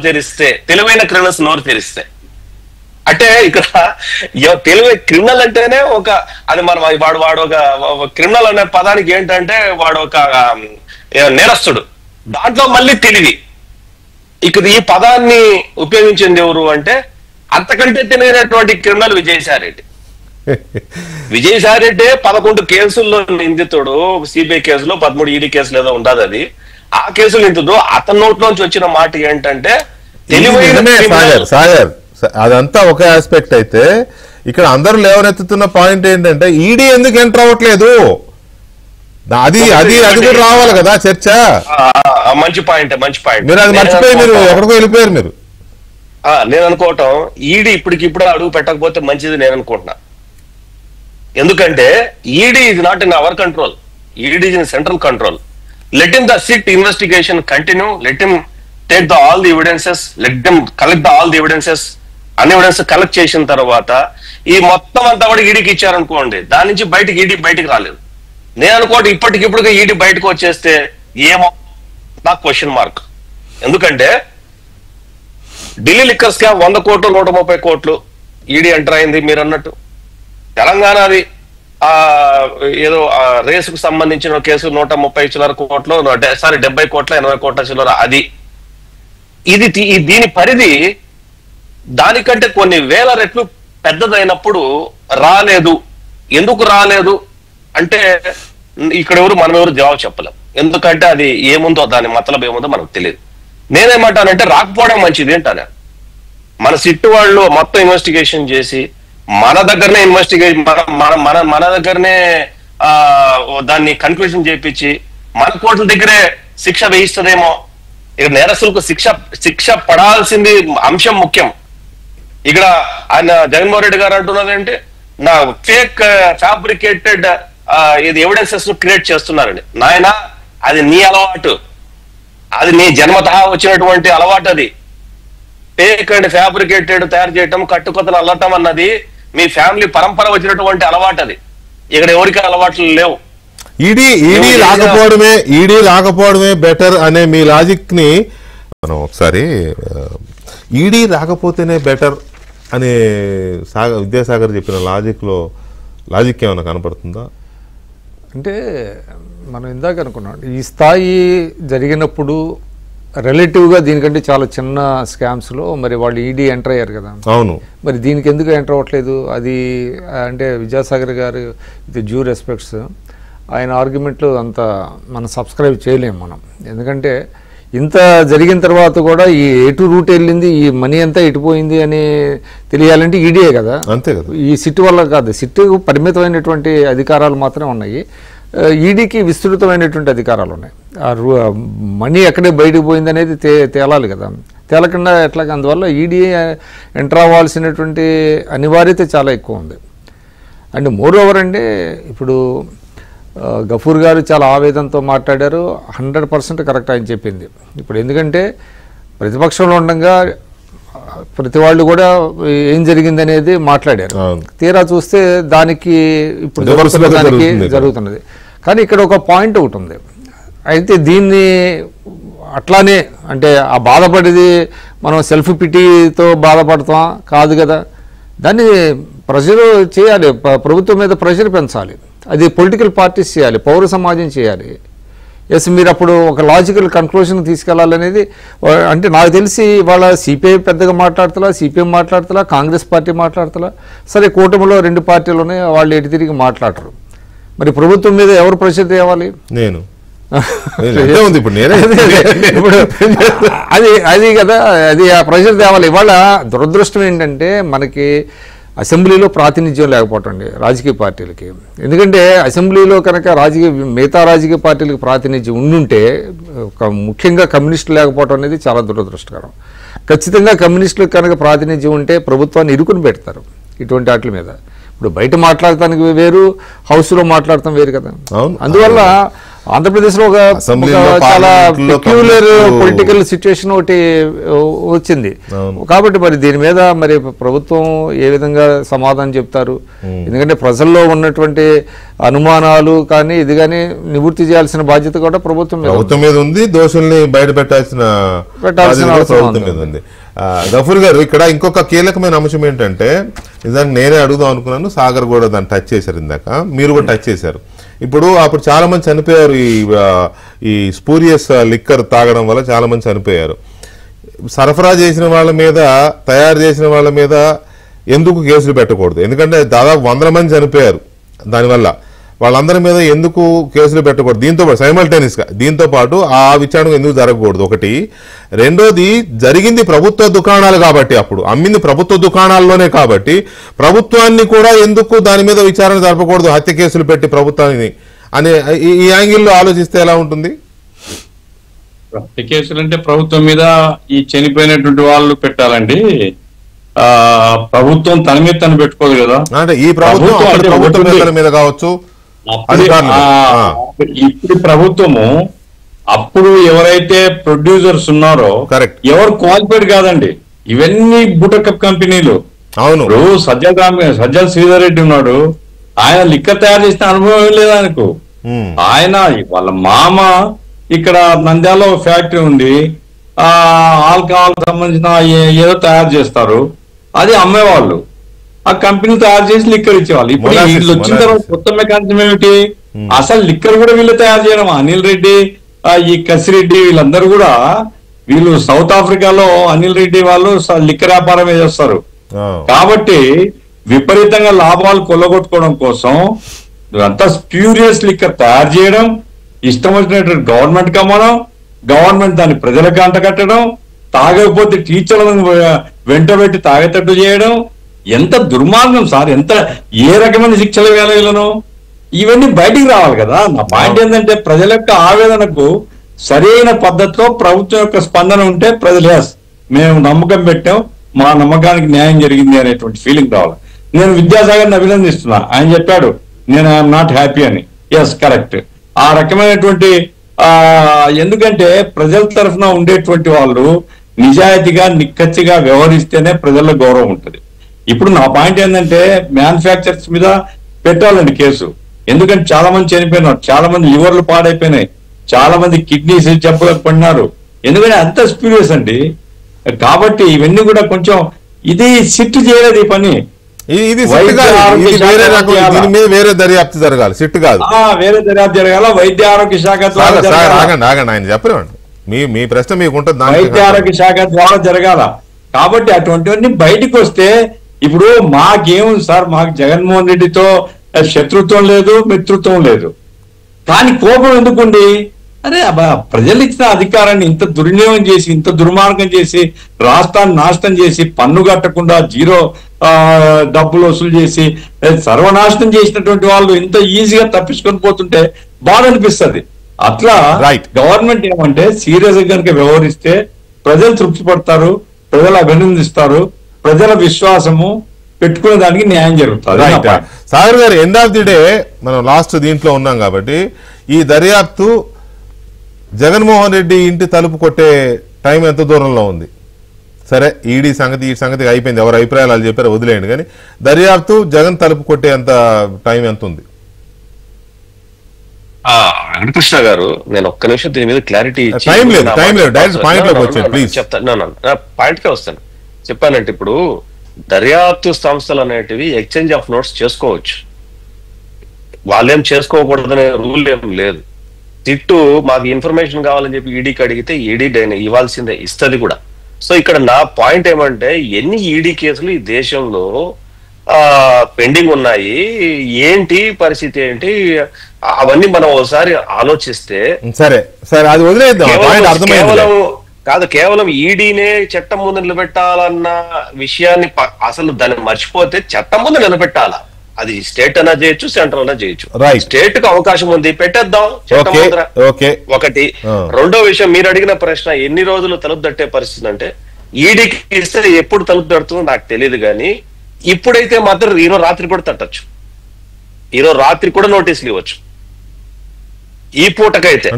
తెరిస్తే తెలివైన క్రిమినల్స్ నోరు తెరిస్తే అంటే ఇక్కడ తెలివై క్రిమినల్ అంటేనే ఒక అది మనం వాడు ఒక క్రిమినల్ అనే పదానికి ఏంటంటే వాడు ఒక నేరస్తుడు, దాంట్లో మళ్ళీ తెలివి. ఇక్కడ ఈ పదాన్ని ఉపయోగించింది ఎవరు అంటే అంతకంటే తెలియనటువంటి క్రిమినల్ విజయసాయిరెడ్డి. 11 కేసుల్లో నిందితుడు, సిబిఐ కేసులో 13 ఈడీ కేసులు ఏదో ఉండదు, అది ఆ కేసులు నిందితుడు. అతని నోట్లోంచి వచ్చిన మాట ఏంటంటే తెలివైన సాగర్. అదంతా ఒక ఆస్పెక్ట్ అయితే ఇక్కడ అందరూ లేవనెత్తుతున్న పాయింట్ ఏంటంటే ఈడీ ఎందుకు ఎంటర్ అవ్వట్లేదు, అది కూడా రావాలి కదా చర్చ. మంచి పాయింట్. మీరు అది మర్చిపోయి మీరు ఎక్కడికో వెళ్ళిపోయారు. మీరు నేను అనుకోవటం ఈడీ ఇప్పటికిప్పుడు అడుగు పెట్టకపోతే మంచిది నేను అనుకుంటున్నా. ఎందుకంటే ED is not in our control, ED is in central control. Let him the SIT investigation continue, let him take the all the evidences, let him collect the all the evidences. అన్ని evidence collect చేసిన తర్వాత ఈ మొత్తం అంతా కూడా ఈడీకి ఇచ్చారనుకోండి, దాని నుంచి ఈడీ బయటికి రాలేదు. నేను అనుకోండి ఇప్పటికిప్పుడు ఈడీ బయటకు వచ్చేస్తే ఏమో నాకు క్వశ్చన్ మార్క్. ఎందుకంటే ఢిల్లీ లిక్కర్ స్కామ్ 100 కోట్లు 130 కోట్లు ఈడీ ఎంటర్ అయింది. మీరు అన్నట్టు తెలంగాణది ఏదో రేసుకు సంబంధించిన కేసు 130 చిల్లర కోట్లు, 70 కోట్ల 80 కోట్ల చిల్లర. అది ఇది దీని పరిధి దానికంటే కొన్ని వేల రెట్లు పెద్దదైనప్పుడు రాలేదు. ఎందుకు రాలేదు అంటే ఇక్కడ మనం ఎవరు జవాబు చెప్పలేం. ఎందుకంటే అది ఏముందో దాని మతలబ్ ఏముందో మనకు తెలియదు. నేనేమంటానంటే రాకపోవడం మంచిది అంటాను. మన సిట్టు వాళ్ళు మొత్తం ఇన్వెస్టిగేషన్ చేసి మన దగ్గరనే మన దగ్గరనే దాన్ని కన్క్లూజన్ చేయించి మన కోర్టుల దగ్గరే శిక్ష వేయిస్తుందేమో. ఇక్కడ నేరస్తులకు శిక్ష పడాల్సింది అంశం ముఖ్యం. ఇక్కడ ఆయన జగన్మోహన్ రెడ్డి గారు అంటున్నది ఏంటి, నా ఫేక్ ఫ్యాబ్రికేటెడ్ ఇది ఎవిడెన్సెస్ ను క్రియేట్ చేస్తున్నారండి. నాయన అది నీ అలవాటు, అది నీ జన్మతహా వచ్చినటువంటి అలవాటు. అది ఫేక్ అండ్ ఫ్యాబ్రికేటెడ్ తయారు చేయటం, కట్టుకొత్తలు అల్లటం అన్నది మీ ఫ్యామిలీ పరంపర వచ్చినటువంటి అలవాటు. అది ఇక్కడ ఎవరికి అలవాట్లు లేవు. ఈడీ రాకపోవడమే బెటర్ అనే మీ లాజిక్ ని మనం ఒకసారి ఈడీ రాకపోతేనే బెటర్ అనే విద్యాసాగర్ చెప్పిన లాజిక్ ఏమైనా కనపడుతుందా? అంటే మనం ఇందాక అనుకున్నాం ఈ స్థాయి జరిగినప్పుడు రిలేటివ్గా దీనికంటే చాలా చిన్న స్కామ్స్లో మరి వాళ్ళు ఈడీ ఎంటర్ అయ్యారు కదా. అవును, మరి దీనికి ఎందుకు ఎంటర్ అవ్వట్లేదు? అది అంటే విద్యాసాగర్ గారు విత్ డ్యూ రెస్పెక్ట్స్ ఆయన ఆర్గ్యుమెంట్లు అంత మనం సబ్స్క్రైబ్ చేయలేము మనం. ఎందుకంటే ఇంత జరిగిన తర్వాత కూడా ఈ ఎటు రూట్ వెళ్ళింది, ఈ మనీ అంతా ఎటుపోయింది అని తెలియాలంటే ఈడీయే కదా. అంతే కదా, ఈ సిట్ వల్ల కాదు. సిట్కు పరిమితమైనటువంటి అధికారాలు మాత్రమే ఉన్నాయి, ఈడీకి విస్తృతమైనటువంటి అధికారాలు ఉన్నాయి. మనీ ఎక్కడే బయటకు పోయింది అనేది తేలాలి కదా. తేలకుండా ఎట్లాగా, అందువల్ల ఈడీ ఎంటర్ అవ్వాల్సినటువంటి అనివార్యత చాలా ఎక్కువ ఉంది. అండ్ మోర్ ఓవర్ అంటే ఇప్పుడు గఫూర్ గారు చాలా ఆవేదనతో మాట్లాడారు, 100% కరెక్ట్ ఆయన చెప్పింది. ఇప్పుడు ఎందుకంటే ప్రతిపక్షంలో ఉండగా ప్రతి వాళ్ళు కూడా ఏం జరిగింది అనేది మాట్లాడారు, తీరా చూస్తే దానికి ఇప్పుడు దానికి జరుగుతున్నది. కానీ ఇక్కడ ఒక పాయింట్ ఒకటి ఉంది. అయితే దీన్ని అట్లానే అంటే ఆ బాధపడేది మనం సెల్ఫ్ పిటీతో బాధపడతాం కాదు కదా, దాన్ని ప్రజలు చేయాలి, ప్రభుత్వం మీద ప్రెషర్ పెంచాలి, అది పొలిటికల్ పార్టీస్ చేయాలి, పౌర సమాజం చేయాలి. ఎస్, మీరు అప్పుడు ఒక లాజికల్ కన్క్లూషన్ తీసుకెళ్లాలనేది. అంటే నాకు తెలిసి వాళ్ళ సిపిఐ పెద్దగా మాట్లాడుతులా, సిపిఎం మాట్లాడుతులా, కాంగ్రెస్ పార్టీ మాట్లాడుతులా. సరే, కూటమిలో 2 పార్టీలు ఉన్నాయి, వాళ్ళు ఎటు తిరిగి మాట్లాడరు. మరి ప్రభుత్వం మీద ఎవరు ప్రెషర్ తేవాలి? నేను ఇప్పుడు అది కదా, అది ఆ ప్రెషర్ తేవాలి. ఇవాళ దురదృష్టం ఏంటంటే మనకి అసెంబ్లీలో ప్రాతినిధ్యం లేకపోవటం అండి రాజకీయ పార్టీలకి. ఎందుకంటే అసెంబ్లీలో కనుక మిగతా రాజకీయ పార్టీలకు ప్రాతినిధ్యం ఉండుంటే, ముఖ్యంగా కమ్యూనిస్టులు లేకపోవటం అనేది చాలా దురదృష్టకరం. ఖచ్చితంగా కమ్యూనిస్టులకు కనుక ప్రాతినిధ్యం ఉంటే ప్రభుత్వాన్ని ఇరుకుని పెడతారు ఇటువంటి వాటి మీద. ఇప్పుడు బయట మాట్లాడటానికి వేరు, హౌస్లో మాట్లాడటం వేరు కదా. అందువల్ల ఆంధ్రప్రదేశ్లో ఒక చాలా పెక్యులర్ పొలిటికల్ సిచ్యువేషన్ ఒకటి వచ్చింది. కాబట్టి మరి దీని మీద మరి ప్రభుత్వం ఏ విధంగా సమాధానం చెప్తారు? ఎందుకంటే ప్రజల్లో ఉన్నటువంటి అనుమానాలు కానీ ఇది కానీ నివృత్తి చేయాల్సిన బాధ్యత కూడా ప్రభుత్వం మీద ఉంది, దోషుల్ని బయట పెట్టాల్సిన ప్రభుత్వం మీద ఉంది. గఫూర్ గారు, ఇక్కడ ఇంకొక కీలకమైన అంశం ఏంటంటే, నిజానికి నేనే అడుగుదాం అనుకున్నాను, సాగర్ కూడా దాన్ని టచ్ చేశారు, ఇందాక మీరు కూడా టచ్ చేశారు. అప్పుడు చాలా మంది చనిపోయారు ఈ స్పూరియస్ లిక్కర్ తాగడం వల్ల, చాలా మంది చనిపోయారు. సరఫరా చేసిన వాళ్ళ మీద, తయారు చేసిన వాళ్ళ మీద ఎందుకు కేసులు పెట్టకూడదు? ఎందుకంటే దాదాపు 100 మంది చనిపోయారు దానివల్ల. వాళ్ళందరి మీద ఎందుకు కేసులు పెట్టకూడదు? దీంతో పాటు సైమల్టేనియస్గా దీంతో పాటు ఆ విచారణ ఎందుకు జరగకూడదు? ఒకటి. రెండోది, జరిగింది ప్రభుత్వ దుకాణాలు కాబట్టి, అప్పుడు అమ్మింది ప్రభుత్వ దుకాణాల్లోనే కాబట్టి ప్రభుత్వాన్ని కూడా ఎందుకు దాని మీద విచారణ జరపకూడదు, హత్య కేసులు పెట్టి ప్రభుత్వాన్ని అనే ఈ యాంగిల్లో ఆలోచిస్తే ఎలా ఉంటుంది? హత్య కేసులు అంటే ప్రభుత్వం మీద ఈ చనిపోయినటువంటి వాళ్ళు పెట్టాలండి. ప్రభుత్వం తన మీద తను పెట్టుకోదు కదా. అంటే ఈ ప్రభుత్వం మీద కావచ్చు, ఇప్పుడు ప్రభుత్వము అప్పుడు ఎవరైతే ప్రొడ్యూసర్స్ ఉన్నారో ఎవరు క్వాలిఫైడ్ కాదండి. ఇవన్నీ బుటకప్ కంపెనీలు. అవును. సజ్జల శ్రీధర్ రెడ్డి ఉన్నాడు, ఆయన లిక్కర్ తయారు చేసిన అనుభవం లేదు ఆయనకు. ఆయన వాళ్ళ మామ ఇక్కడ నంద్యాలలో ఫ్యాక్టరీ ఉంది, ఆల్కహాల్ సంబంధించిన ఏదో తయారు చేస్తారు, అది అమ్మేవాళ్ళు. ఆ కంపెనీ తయారు చేసి లిక్కర్ ఇచ్చేవాళ్ళు. ఇప్పుడు వీళ్ళు వచ్చిన తర్వాత కొత్త మెకానిజం ఏమిటి? అసలు లిక్కర్ కూడా వీళ్ళు తయారు చేయడం. అనిల్ రెడ్డి, ఈ కసిరెడ్డి, వీళ్ళందరూ కూడా వీళ్ళు సౌత్ ఆఫ్రికాలో అనిల్ రెడ్డి వాళ్ళు లిక్కర్ వ్యాపారమే చేస్తారు. కాబట్టి విపరీతంగా లాభాలు కొల్లగొట్టుకోవడం కోసం అంతా స్ప్యూరియస్ లిక్కర్ తయారు చేయడం, ఇష్టం వచ్చినట్టు గవర్నమెంట్ కమ్మడం, గవర్నమెంట్ దాన్ని ప్రజలకు అంటకట్టడం, తాగకపోతే టీచర్లను వెంటబెట్టి తాగేటట్టు చేయడం. ఎంత దుర్మార్గం సార్! ఏ రకమైన శిక్షలు వేయలను? ఇవన్నీ బయటికి రావాలి కదా. నా పాయింట్ ఏంటంటే, ప్రజల యొక్క ఆవేదనకు సరైన పద్ధతిలో ప్రభుత్వం యొక్క స్పందన ఉంటే ప్రజలు మేము నమ్మకం పెట్టాం, మా నమ్మకానికి న్యాయం జరిగింది అనేటువంటి ఫీలింగ్ రావాలి. నేను విద్యాసాగర్ని అభినందిస్తున్నా. ఆయన చెప్పాడు నేను ఐఎమ్ నాట్ హ్యాపీ అని. Yes, correct. ఆ రకమైనటువంటి ఎందుకంటే ప్రజల తరఫున ఉండేటువంటి వాళ్ళు నిజాయితీగా నిక్కచ్చిగా వ్యవహరిస్తేనే ప్రజల్లో గౌరవం ఉంటుంది. ఇప్పుడు నా పాయింట్ ఏంటంటే, మ్యానుఫ్యాక్చరర్స్ మీద పెట్టాలండి కేసు. ఎందుకంటే చాలా మంది చనిపోయినారు, చాలా మంది లివర్లు పాడైపోయినాయి, చాలా మంది కిడ్నీస్ జబ్బులకు పడినారు. ఎందుకంటే అంత స్పీరియస్ అండి. కాబట్టి ఇవన్నీ కూడా కొంచెం ఇది సిట్ చేయలేదు ఈ పని. వేరే దర్యాప్తు జరగాలి, సిట్ కాదు, వేరే దర్యాప్తు జరగాల. వైద్య ఆరోగ్య శాఖ ద్వారా ఆయన చెప్పనివ్వండి, మీ ప్రశ్న మీకు ఉంటుంది. వైద్య ఆరోగ్య శాఖ ద్వారా జరగాల. కాబట్టి అటువంటివన్నీ బయటకు వస్తే, ఇప్పుడు మాకేముంది సార్, మాకు జగన్మోహన్ రెడ్డితో శత్రుత్వం లేదు, మిత్రుత్వం లేదు, కానీ కోపం ఎందుకుండి? అరే ప్రజలు ఇచ్చిన అధికారాన్ని ఇంత దుర్వినియోగం చేసి, ఇంత దుర్మార్గం చేసి, రాష్ట్రాన్ని నాశనం చేసి, పన్ను కట్టకుండా జీరో డబ్బులు వసూలు చేసి సర్వనాశనం చేసినటువంటి వాళ్ళు ఇంత ఈజీగా తప్పించుకొని పోతుంటే బాధ అనిపిస్తుంది. అట్లా గవర్నమెంట్ ఏమంటే సీరియస్ గా కనుక వ్యవహరిస్తే ప్రజలు తృప్తి పడతారు, ప్రజలు అభినందిస్తారు, ప్రజల విశ్వాసము పెట్టుకునే దానికి న్యాయం జరుగుతుంది. సాగర్ గారు, ఎండ్ ఆఫ్ ది డే మనం లాస్ట్ దీంట్లో ఉన్నాం కాబట్టి ఈ దర్యాప్తు జగన్మోహన్ రెడ్డి ఇంటి తలుపు కొట్టే టైం ఎంత దూరంలో ఉంది? సరే, ఈ సంగతి అయిపోయింది, ఎవరు అభిప్రాయాలు వాళ్ళు చెప్పారో వదిలేయండి, కానీ దర్యాప్తు జగన్ తలుపు కొట్టే అంత టైం ఎంత ఉంది? వెంకటకృష్ణ గారు, నేను ఒక్క నిమిషం దీని మీద క్లారిటీ చెప్తాను. పాయింట్ కే వస్తాను. చెప్పానంటే ఇప్పుడు దర్యాప్తు సంస్థలు అనేటివి ఎక్స్చేంజ్ ఆఫ్ నోట్స్ చేసుకోవచ్చు, వాళ్ళేం చేసుకోకూడదనే రూల్ ఏం లేదు. తిట్టు మాకు ఇన్ఫర్మేషన్ కావాలని చెప్పి ఈడీకి అడిగితే ఈడీ ఇవ్వాల్సిందే, ఇస్తుంది కూడా. సో ఇక్కడ నా పాయింట్ ఏమంటే, ఎన్ని ఈడీ కేసులు ఈ దేశంలో పెండింగ్ ఉన్నాయి, ఏంటి పరిస్థితి ఏంటి, అవన్నీ మనం ఒకసారి ఆలోచిస్తే సరే సరే అది వదిలేద్దాం. కేవలం ఈడీనే చట్టం ముందు నిలబెట్టాలన్న విషయాన్ని అసలు దాన్ని మర్చిపోతే చట్టం ముందు నిలబెట్టాలా? అది స్టేట్ అన్నా చేయొచ్చు, సెంట్రల్ అన్నా చేయొచ్చు. స్టేట్ కు అవకాశం ఉంది, పెట్టేద్దాం చట్టం ముందర. ఒకటి. రెండో విషయం, మీరు అడిగిన ప్రశ్న ఎన్ని రోజులు తలుపు తట్టే పరిస్థితి అంటే, ఈడీకి ఇస్తే ఎప్పుడు తలుపు తడుతుందో నాకు తెలియదు, కానీ ఇప్పుడైతే మాత్రం ఈరోజు రాత్రి కూడా తట్టచ్చు, ఈరోజు రాత్రి కూడా నోటీసులు ఇవ్వచ్చు. ఈ పూటకైతే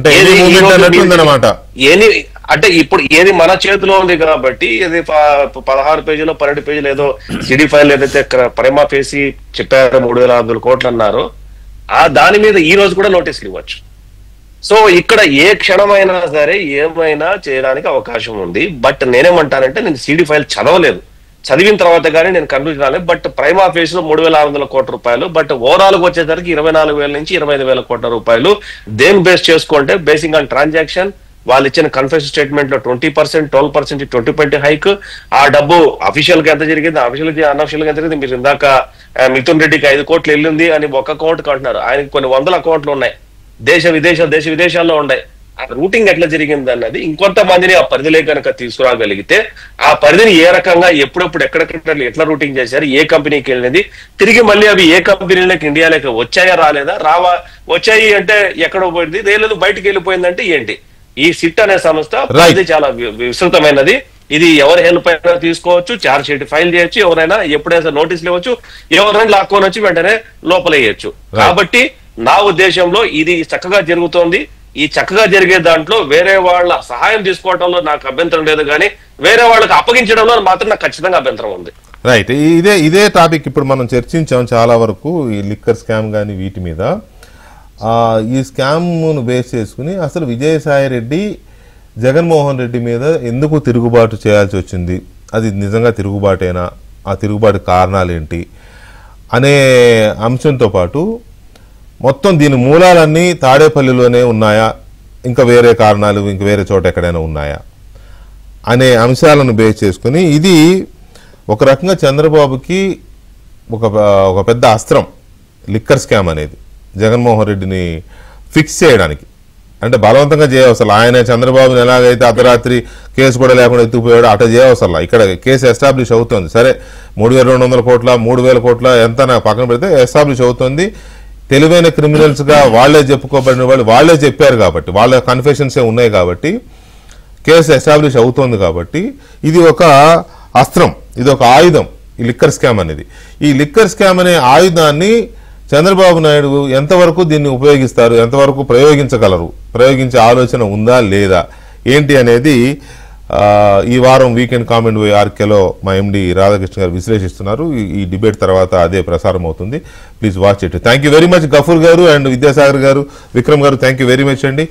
అంటే ఇప్పుడు ఏది మన చేతిలో ఉంది కాబట్టి, ఇది 16 పేజీలో 12 పేజీలు ఏదో సిడి ఫైల్ ఏదైతే ప్రైమా ఫేసి చెప్పారో 3,500 కోట్లు అన్నారో, దాని మీద ఈ రోజు కూడా నోటీసులు ఇవ్వచ్చు. సో ఇక్కడ ఏ క్షణమైనా సరే ఏమైనా చేయడానికి అవకాశం ఉంది. బట్ నేనేమంటానంటే, నేను సిడి ఫైల్ చదవలేదు, చదివిన తర్వాత కానీ నేను కన్ఫ్యూజన్ రాలేదు. బట్ ప్రైమా ఫేస్ లో 3,600 కోట్ల రూపాయలు, బట్ ఓవరాల్ గా వచ్చేసరికి 24,000 నుంచి 25,000 కోట్ల రూపాయలు. దేని బేస్ చేసుకుంటే, బేసింగ్ ఆన్ ట్రాన్సాక్షన్, వాళ్ళు ఇచ్చిన కన్ఫెషన్ స్టేట్మెంట్ లో 20%, 12%, 20% హైక్. ఆ డబ్బు అఫీషియల్ గా ఎంత జరిగింది, అన్అఫీషియల్ గా ఎంత జరిగింది. మీరు ఇందాక మిథున్ రెడ్డికి 5 కోట్లు వెళ్ళింది అని ఒక అకౌంట్ అంటున్నారు, ఆయనకి కొన్ని వందల అకౌంట్లు ఉన్నాయి, దేశ విదేశాల్లో ఉన్నాయి. ఆ రూటింగ్ ఎట్లా జరిగింది అన్నది ఇంకొంతమందిని ఆ పరిధిలో కనుక తీసుకురాగలిగితే, ఆ పరిధిని ఏ రకంగా ఎప్పుడెప్పుడు ఎక్కడెక్కడ ఎట్లా రూటింగ్ చేశారు, ఏ కంపెనీకి వెళ్ళినది, తిరిగి మళ్ళీ అవి ఏ కంపెనీలకు ఇండియాలోకి వచ్చాయా రాలేదా, వచ్చాయి అంటే ఎక్కడ పోయింది, లేదు బయటకు వెళ్ళిపోయిందంటే ఏంటి. ఈ సిట్ అనే సంస్థ ఇది చాలా విస్తృతమైనది. ఇది ఎవరి హెల్ప్ అయినా తీసుకోవచ్చు, ఛార్జ్ షీట్ ఫైల్ చేయొచ్చు, ఎవరైనా ఎప్పుడైనా నోటీసులు ఇవ్వచ్చు, ఎవరైనా లాక్కొని వచ్చి వెంటనే లోపలేయచ్చు. కాబట్టి నా ఉద్దేశంలో ఇది చక్కగా జరుగుతోంది. ఈ చక్కగా జరిగే దాంట్లో వేరే వాళ్ళ సహాయం తీసుకోవడంలో నాకు అభ్యంతరం లేదు, కానీ వేరే వాళ్ళకి అప్పగించడంలో మాత్రం నాకు ఖచ్చితంగా అభ్యంతరం ఉంది. రైట్, ఇదే టాపిక్ ఇప్పుడు మనం చర్చించాం చాలా వరకు, ఈ లిక్కర్ స్కామ్ కానీ వీటి మీద. ఈ స్కామ్ను బేస్ చేసుకుని అసలు విజయసాయి రెడ్డి జగన్మోహన్ రెడ్డి మీద ఎందుకు తిరుగుబాటు చేయాల్సి వచ్చింది, అది నిజంగా తిరుగుబాటేనా, ఆ తిరుగుబాటు కారణాలు ఏంటి అనే అంశంతో పాటు మొత్తం దీని మూలాలన్నీ తాడేపల్లిలోనే ఉన్నాయా, ఇంకా వేరే కారణాలు ఇంకా వేరే చోట ఎక్కడైనా ఉన్నాయా అనే అంశాలను బేస్ చేసుకుని, ఇది ఒక రకంగా చంద్రబాబుకి ఒక పెద్ద అస్త్రం లిక్కర్ స్కామ్ అనేది, జగన్మోహన్ రెడ్డిని ఫిక్స్ చేయడానికి. అంటే బలవంతంగా చేయవసరం, ఆయన చంద్రబాబుని ఎలాగైతే అర్ధరాత్రి కేసు కూడా లేకుండా ఎత్తుకుపోయాడో అట్లా చేయవసరం. ఇక్కడ కేసు ఎస్టాబ్లిష్ అవుతుంది. సరే, 3,200 కోట్ల 3,000 కోట్ల ఎంత నాకు పక్కన పెడితే ఎస్టాబ్లిష్ అవుతుంది. తెలివైన క్రిమినల్స్ గా వాళ్లే చెప్పుకోబడిన వాళ్ళు వాళ్లే చెప్పారు కాబట్టి, వాళ్ళ కన్ఫెషన్సే ఉన్నాయి కాబట్టి కేసు ఎస్టాబ్లిష్ అవుతోంది. కాబట్టి ఇది ఒక అస్త్రం, ఇది ఒక ఆయుధం, ఈ లిక్కర్ స్కామ్ అనేది. ఈ లిక్కర్ స్కామ్ అనే ఆయుధాన్ని చంద్రబాబు నాయుడు ఎంతవరకు దీన్ని ఉపయోగిస్తారు, ఎంతవరకు ప్రయోగించగలరు, ప్రయోగించే ఆలోచన ఉందా లేదా ఏంటి అనేది ఈ వారం వీకెండ్ కామెంట్ బై ఆర్కేలో మా ఎండి రాధాకృష్ణ గారు విశ్లేషిస్తున్నారు. ఈ డిబేట్ తర్వాత అదే ప్రసారం అవుతుంది. Please watch it. Thank you very much Gafoor గారు అండ్ విద్యాసాగర్ గారు, విక్రమ్ గారు, థ్యాంక్ యూ వెరీ మచ్ అండి.